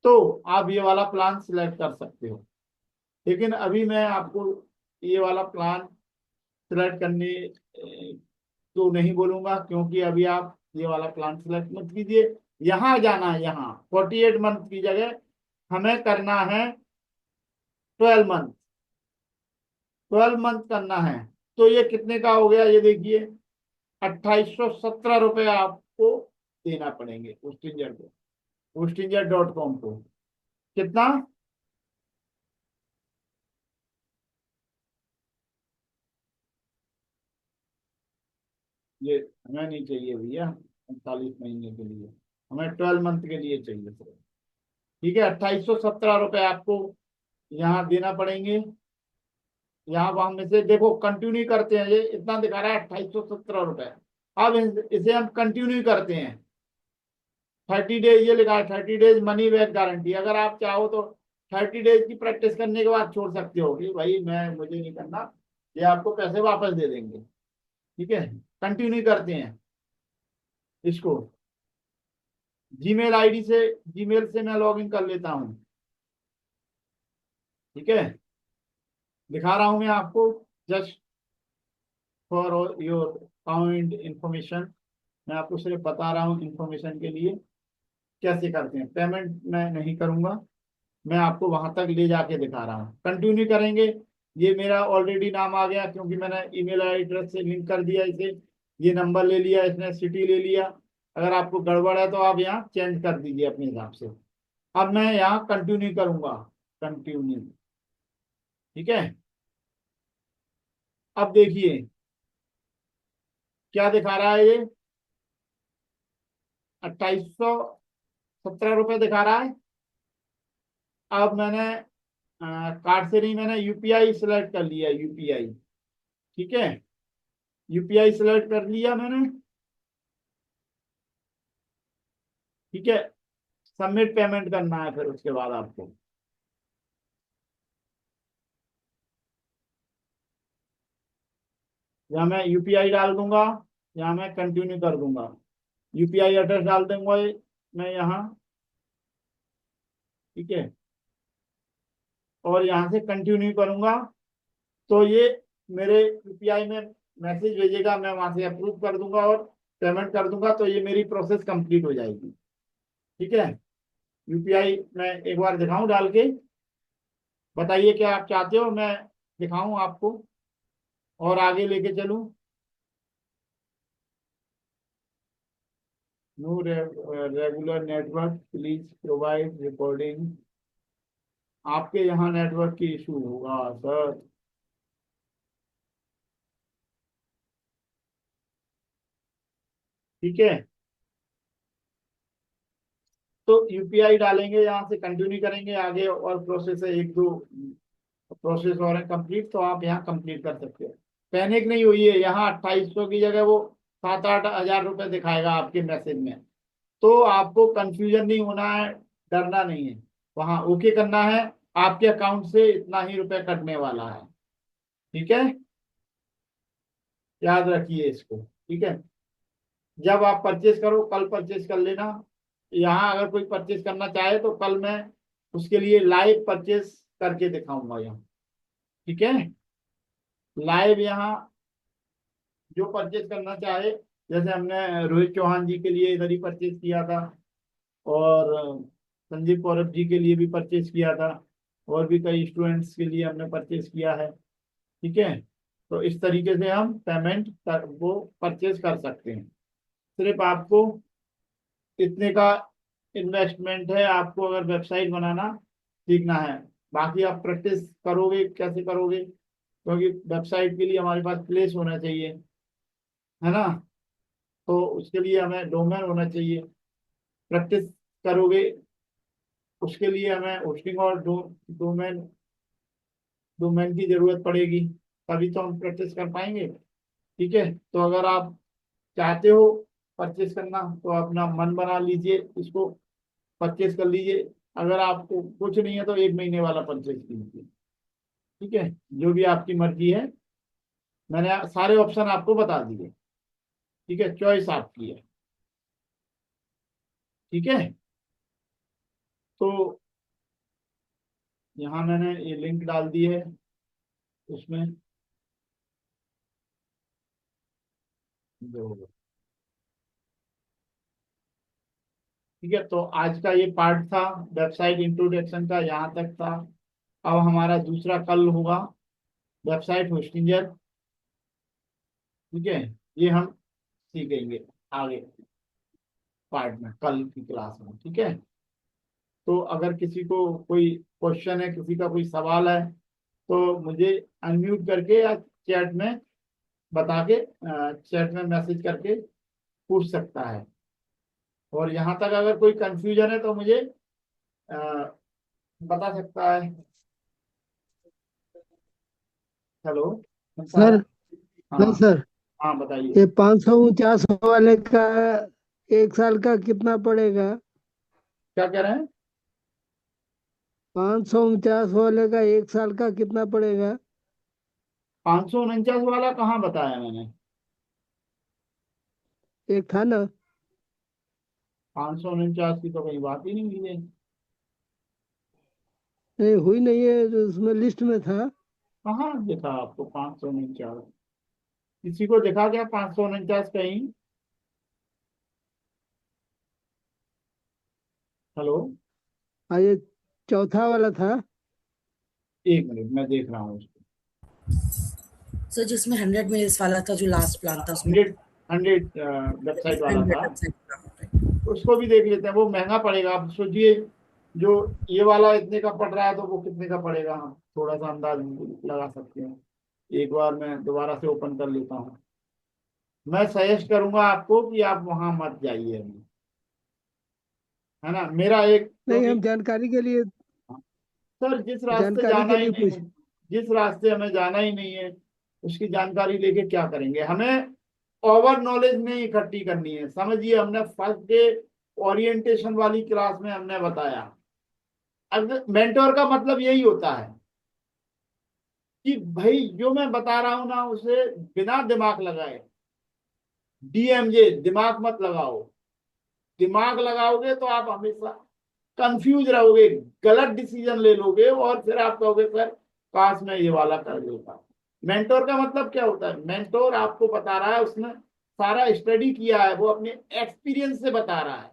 तो आप ये वाला प्लान सिलेक्ट कर सकते हो। लेकिन अभी मैं आपको ये वाला प्लान सिलेक्ट करने तो नहीं बोलूंगा, क्योंकि अभी आप ये वाला प्लान सिलेक्ट मत कीजिए। यहाँ जाना है, यहाँ 48 मंथ की जगह हमें करना है 12 मंथ, 12 मंथ करना है। तो ये कितने का हो गया, ये देखिए 2817 रुपये आपको देना पड़ेंगे उस्टिंजर को, Ustinger.com को। कितना, ये हमें नहीं चाहिए भैया 39 महीने के लिए, हमें 12 मंथ के लिए चाहिए सर। ठीक है, 2817 रुपये आपको यहाँ देना पड़ेंगे। यहाँ वहां में से देखो कंटिन्यू करते हैं, ये इतना दिखा रहा है 2817 रुपये। अब इसे हम कंटिन्यू करते हैं, 30 डेज, ये लिखा है 30 डेज मनी बैक गारंटी। अगर आप चाहो तो 30 डेज की प्रैक्टिस करने के बाद छोड़ सकते हो कि भाई मुझे नहीं करना, ये आपको पैसे वापस दे देंगे। ठीक है, कंटिन्यू करते हैं इसको। जीमेल आईडी से, जीमेल से मैं लॉगिन कर लेता हूँ। ठीक है, दिखा रहा हूं मैं आपको, just for your kind information, मैं आपको सिर्फ बता रहा हूँ इंफॉर्मेशन के लिए कैसे करते हैं। पेमेंट मैं नहीं करूंगा, मैं आपको वहां तक ले जाके दिखा रहा हूँ। कंटिन्यू करेंगे, ये मेरा ऑलरेडी नाम आ गया क्योंकि मैंने ईमेल एड्रेस से लिंक कर दिया इसे, ये नंबर ले लिया इसने, सिटी ले लिया। अगर आपको गड़बड़ है तो आप यहाँ चेंज कर दीजिए अपने हिसाब से। अब मैं यहाँ कंटिन्यू करूंगा, कंटिन्यू। ठीक है, अब देखिए क्या दिखा रहा है, ये 2817 रुपये दिखा रहा है। अब मैंने कार्ड से नहीं, मैंने यूपीआई सिलेक्ट कर लिया, यूपीआई। ठीक है, यूपीआई सिलेक्ट कर लिया मैंने। ठीक है, सबमिट पेमेंट करना है फिर उसके बाद आपको। या मैं यूपीआई डाल दूंगा, या मैं कंटिन्यू कर दूंगा, यूपीआई एड्रेस डाल दूंगा मैं यहाँ। ठीक है, और यहाँ से कंटिन्यू करूंगा तो ये मेरे यूपीआई में मैसेज भेजेगा, मैं वहां से अप्रूव कर दूंगा और पेमेंट कर दूंगा, तो ये मेरी प्रोसेस कंप्लीट हो जाएगी। ठीक है, यूपीआई मैं एक बार दिखाऊं डाल के, बताइए क्या आप चाहते हो मैं दिखाऊं आपको और आगे लेके चलूं। No regular network please provide recording. आपके यहाँ नेटवर्क की इशू होगा सर। ठीक है, तो यूपीआई डालेंगे, यहाँ से कंटिन्यू करेंगे आगे, और प्रोसेस है एक दो प्रोसेस और है कंप्लीट, तो आप यहाँ कंप्लीट कर सकते हो। पैनिक नहीं हुई है, यहाँ 2800 की जगह वो 7-8 हज़ार रुपये दिखाएगा आपके मैसेज में, तो आपको कंफ्यूजन नहीं होना है, डरना नहीं है। वहाँ ओके करना है, आपके अकाउंट से इतना ही रुपए कटने वाला है। ठीक है, याद रखिए इसको। ठीक है, जब आप परचेज करो, कल परचेज कर लेना। यहाँ अगर कोई परचेज करना चाहे तो कल मैं उसके लिए लाइव परचेज करके दिखाऊंगा यहाँ। ठीक है, लाइव यहाँ जो परचेज करना चाहे, जैसे हमने रोहित चौहान जी के लिए इधर ही परचेज किया था, और संजीव कौरव जी के लिए भी परचेज किया था, और भी कई स्टूडेंट्स के लिए हमने परचेज किया है। ठीक है, तो इस तरीके से हम पेमेंट वो परचेज कर सकते हैं। सिर्फ आपको इतने का इन्वेस्टमेंट है, आपको अगर वेबसाइट बनाना सीखना है। बाकी आप प्रैक्टिस करोगे, कैसे करोगे, क्योंकि वेबसाइट के लिए हमारे पास प्लेस होना चाहिए, है ना, तो उसके लिए हमें डोमेन होना चाहिए। प्रैक्टिस करोगे उसके लिए हमें होस्टिंग और डोमेन डोमेन की जरूरत पड़ेगी, तभी तो हम प्रैक्टिस कर पाएंगे। ठीक है, तो अगर आप चाहते हो परचेस करना तो अपना मन बना लीजिए, इसको परचेस कर लीजिए। अगर आपको कुछ नहीं है तो 1 महीने वाला परचेस कीजिए। ठीक है, जो भी आपकी मर्जी है, मैंने सारे ऑप्शन आपको बता दिए। ठीक है, चॉइस आपकी है। ठीक है, तो यहाँ मैंने ये लिंक डाल दी है उसमें जो। ठीक है, तो आज का ये पार्ट था वेबसाइट इंट्रोडक्शन का, यहाँ तक था। अब हमारा दूसरा कल होगा वेबसाइट होस्टिंगर। ठीक है, ये हम सीखेंगे आगे पार्ट में, कल की क्लास में। ठीक है, तो अगर किसी को कोई क्वेश्चन है, किसी का कोई सवाल है, तो मुझे अनम्यूट करके या चैट में बता के, चैट में मैसेज करके पूछ सकता है। और यहाँ तक अगर कोई कंफ्यूजन है तो मुझे अ, बता सकता है। हेलो, सुनता है? सर। हाँ हाँ, सर। हाँ बताइए। ये 549 वाले का 1 साल का कितना पड़ेगा? क्या कह रहे हैं? 549 वाले का 1 साल का कितना पड़ेगा? 549 वाला कहाँ बताया मैंने? एक था ना। 549 की तो कहीं बात ही नहीं हुई है। नहीं हुई नहीं है, तो उसमें लिस्ट में था। कहाँ देखा आपको 549? किसी को देखा क्या 549 कहीं? हेलो, ये चौथा वाला था। 1 मिनट मैं देख रहा हूँ उसको। सर जिसमें 100 मेल्स वाला था, जो लास्ट प्लान था उसमें 100 वेबसाइट वाला 100 था, वेबसाइट। उसको भी देख लेते हैं। वो महंगा पड़ेगा, आप सोचिए। जो ये वाला इतने का पड़ रहा है तो वो कितने का पड़ेगा, हम थोड़ा सा अंदाज लगा सकते हैं। एक बार मैं दोबारा से ओपन कर लेता हूँ। मैं सजेस्ट करूंगा आपको कि आप वहां मत जाइए अभी, है ना। मेरा एक, नहीं, क्योंकि हम जानकारी के लिए सर जिस रास्ते जानकारी जाना के ही लिए नहीं पूछ। है, जिस रास्ते हमें जाना ही नहीं है, उसकी जानकारी लेके क्या करेंगे? हमें ओवर नॉलेज नहीं इकट्ठी करनी है। समझिए, हमने फर्स्ट डे ओरिएंटेशन वाली क्लास में हमने बताया, अगर मेंटोर का मतलब यही होता है कि भाई जो मैं बता रहा हूं ना, उसे बिना दिमाग लगाए, डीएमजे दिमाग मत लगाओ। दिमाग लगाओगे तो आप हमेशा कंफ्यूज रहोगे, गलत डिसीजन ले लोगे, और फिर आप कहोगे सर काश मैं ये वाला कर लेता। मेंटोर का मतलब क्या होता है? मेंटोर आपको बता रहा है, उसने सारा स्टडी किया है, वो अपने एक्सपीरियंस से बता रहा है।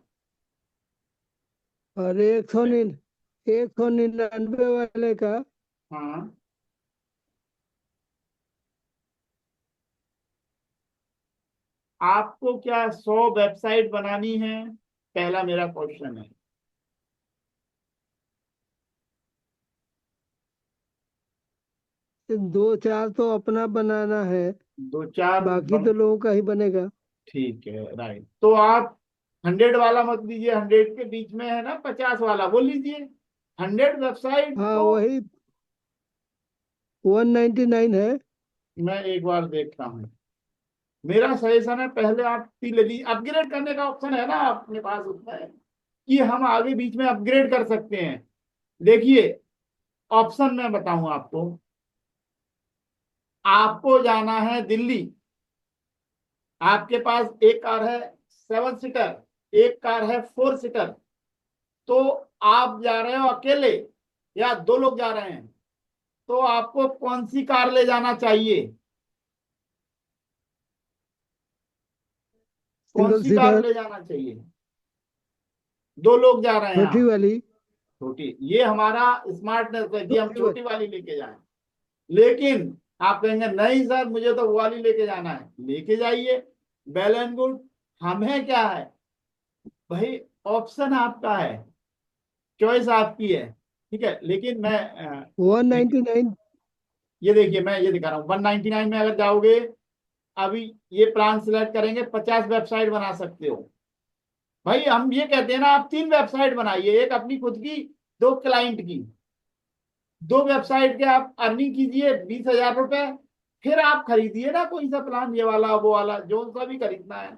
और 199 वाले का हाँ, आपको क्या 100 वेबसाइट बनानी है? पहला मेरा क्वेश्चन है। 2 4 तो अपना बनाना है, 2 4 बाकी तो लोगों का ही बनेगा। ठीक है, राइट। तो आप 100 वाला मत लीजिए, 100 के बीच में है ना 50 वाला, वो लीजिए। 100 वेबसाइट हाँ, तो वही 199 है। मैं एक बार देखता हूँ। मेरा सजेशन है पहले आप ले लीजिए। अपग्रेड करने का ऑप्शन है ना अपने पास, उसमें कि हम आगे बीच में अपग्रेड कर सकते हैं। देखिए, ऑप्शन मैं बताऊं आपको। आपको जाना है दिल्ली, आपके पास एक कार है 7 सीटर, एक कार है 4 सीटर। तो आप जा रहे हो अकेले या 2 लोग जा रहे हैं, तो आपको कौन सी कार ले जाना चाहिए? कौन सिंगल सी कार सीटर। ले जाना चाहिए? 2 लोग जा रहे हैं छोटी आप। वाली। छोटी, ये हमारा स्मार्टनेस है कि हम छोटी वाली। छोटी वाली लेके जाएं। लेकिन आप कहेंगे नहीं सर मुझे तो वो वाली लेके जाना है, लेके जाइए, वेल एंड गुड। हमें क्या है भाई, ऑप्शन आपका है, चॉइस आपकी है। ठीक है, लेकिन मैं 199। ये देखिए, मैं ये दिखा रहा हूँ 199 में अगर जाओगे, अभी ये प्लान सिलेक्ट करेंगे, 50 वेबसाइट बना सकते हो। भाई हम ये कहते हैं ना, आप 3 वेबसाइट बनाइए, एक अपनी खुद की, 2 क्लाइंट की। 2 वेबसाइट के आप अर्निंग कीजिए 20,000 रुपए, फिर आप खरीदिए ना कोई सा प्लान, ये वाला वो वाला जो सा भी खरीदना है।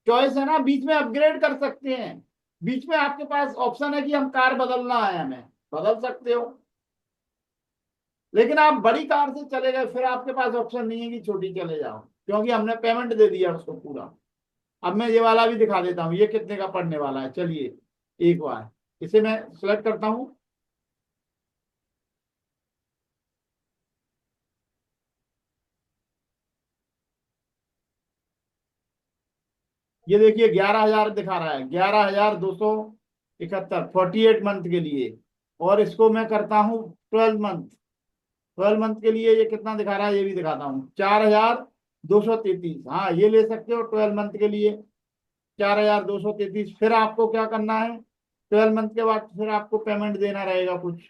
चॉइस है ना, बीच में अपग्रेड कर सकते हैं। बीच में आपके पास ऑप्शन है कि हम कार बदलना है, हमें बदल सकते हो। लेकिन आप बड़ी कार से चले गए, फिर आपके पास ऑप्शन नहीं है कि छोटी चले जाओ, क्योंकि हमने पेमेंट दे दिया उसको पूरा। अब मैं ये वाला भी दिखा देता हूँ, ये कितने का पड़ने वाला है। चलिए एक बार इसे मैं सिलेक्ट करता हूँ। ये देखिए 11,000 दिखा रहा है, 11,271, 48 मंथ के लिए। और इसको मैं करता हूँ 12 मंथ। 12 मंथ के लिए ये कितना दिखा रहा है, ये भी दिखाता हूँ, 4,233। हाँ ये ले सकते हो 12 मंथ के लिए, 4,233। फिर आपको क्या करना है, 12 मंथ के बाद फिर आपको पेमेंट देना रहेगा कुछ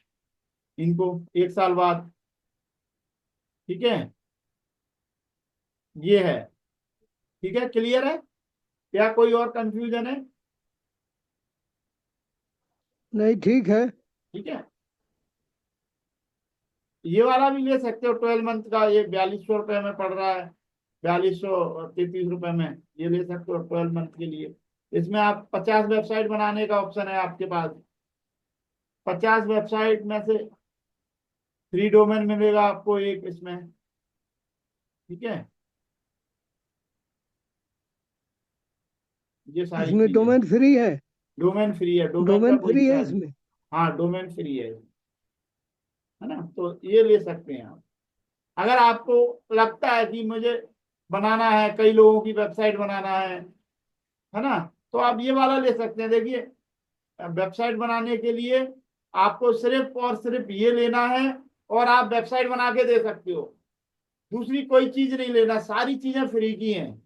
इनको, 1 साल बाद। ठीक है, ये है। ठीक है, क्लियर है? क्या कोई और कंफ्यूजन है? नहीं, ठीक है। ठीक है, ये वाला भी ले सकते हो 12 मंथ का, ये 4,200 रुपये में पड़ रहा है, 4,233 रुपये में। ये ले सकते हो 12 मंथ के लिए। इसमें आप 50 वेबसाइट बनाने का ऑप्शन है आपके पास। 50 वेबसाइट में से फ्री डोमेन मिलेगा आपको एक इसमें। ठीक है, ये सारी इसमें चीजें। डोमेन फ्री है? डोमेन फ्री है, डोमेन का डोमेन कोई फ्री है चार्ज। इसमें? हाँ डोमेन फ्री है ना, तो ये ले सकते हैं आप। अगर आपको लगता है कि मुझे बनाना है, कई लोगों की वेबसाइट बनाना है ना, तो आप ये वाला ले सकते हैं। देखिए, वेबसाइट बनाने के लिए आपको सिर्फ और सिर्फ ये लेना है, और आप वेबसाइट बना के दे सकते हो। दूसरी कोई चीज नहीं लेना, सारी चीजें फ्री की हैं।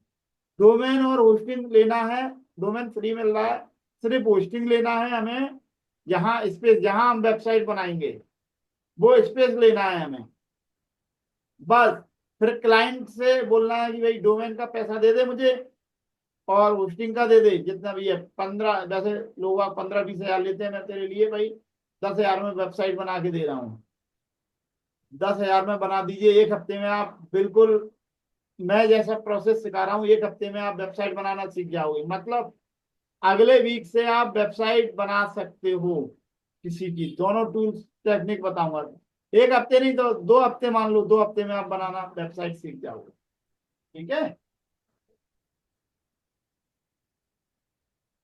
डोमेन और होस्टिंग लेना है, डोमेन फ्री मिल रहा है। सिर्फ होस्टिंग लेना है हमें, जहां स्पेस, जहां हम वेबसाइट बनाएंगे वो स्पेस लेना है हमें, बस। फिर क्लाइंट से बोलना है कि भाई डोमेन का पैसा दे दे मुझे, और होस्टिंग का दे दे जितना भी है। 15, जैसे लोग 15-20 हजार लेते हैं, मैं तेरे लिए भाई 10,000 में वेबसाइट बना के दे रहा हूँ। 10,000 में बना दीजिए, 1 हफ्ते में आप बिल्कुल, मैं जैसा प्रोसेस सिखा रहा हूँ, 1 हफ्ते में आप वेबसाइट बनाना सीख जाओगे। मतलब अगले वीक से आप वेबसाइट बना सकते हो किसी की। दोनों टूल्स टेक्निक बताऊंगा। 1 हफ्ते नहीं तो 2 हफ्ते, मान लो 2 हफ्ते में आप बनाना वेबसाइट सीख जाओगे। ठीक है,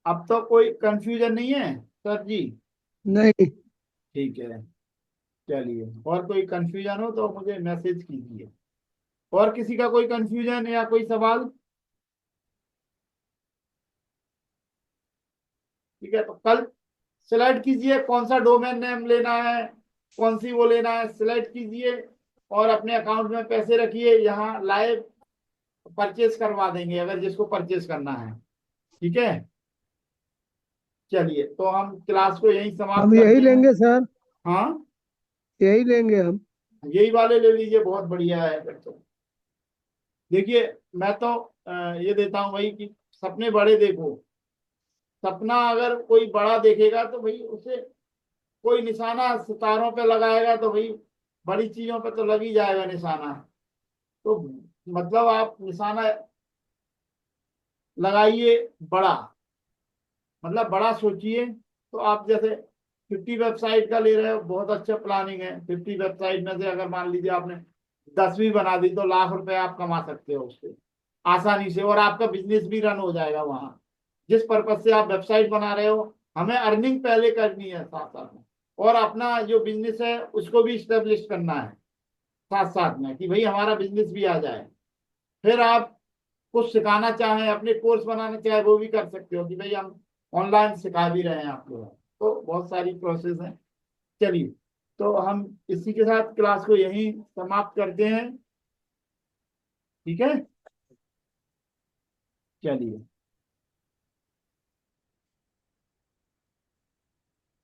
अब तो कोई कंफ्यूजन नहीं है सर जी? नहीं। ठीक है, चलिए, और कोई कंफ्यूजन हो तो मुझे मैसेज कीजिए। और किसी का कोई कंफ्यूजन या कोई सवाल? ठीक है, तो कल सिलेक्ट कीजिए कौन सा डोमेन नेम लेना है, कौन सी वो लेना है, सिलेक्ट कीजिए। और अपने अकाउंट में पैसे रखिए, यहाँ लाइव परचेज करवा देंगे अगर जिसको परचेज करना है। ठीक है, चलिए तो हम क्लास को यहीं हम समाप्त यही करते हैं। लेंगे सर, हाँ, यही लेंगे हम। यही वाले ले लीजिए, बहुत बढ़िया है फिर तो। देखिए, मैं तो ये देता हूँ भाई कि सपने बड़े देखो। सपना अगर कोई बड़ा देखेगा तो भाई उसे कोई निशाना सितारों पे लगाएगा, तो भाई बड़ी चीजों पे तो लग ही जाएगा निशाना। तो मतलब आप निशाना लगाइए बड़ा, मतलब बड़ा सोचिए। तो आप जैसे 50 वेबसाइट का ले रहे हो, बहुत अच्छा प्लानिंग है। 50 वेबसाइट में से अगर मान लीजिए आपने 10 भी बना दी, तो लाख रुपए आप कमा सकते हो उससे आसानी से, और आपका बिजनेस भी रन हो जाएगा वहां। जिस पर्पज से आप वेबसाइट बना रहे हो, हमें अर्निंग पहले करनी है साथ साथ में, और अपना जो बिजनेस है उसको भी स्टेब्लिश करना है साथ साथ में, कि भाई हमारा बिजनेस भी आ जाए। फिर आप कुछ सिखाना चाहें, अपने कोर्स बनाना चाहे, वो भी कर सकते हो कि भाई हम ऑनलाइन सिखा भी रहे हैं आपको। तो बहुत सारी प्रोसेस है। चलिए, तो हम इसी के साथ क्लास को यहीं समाप्त करते हैं। ठीक है, चलिए।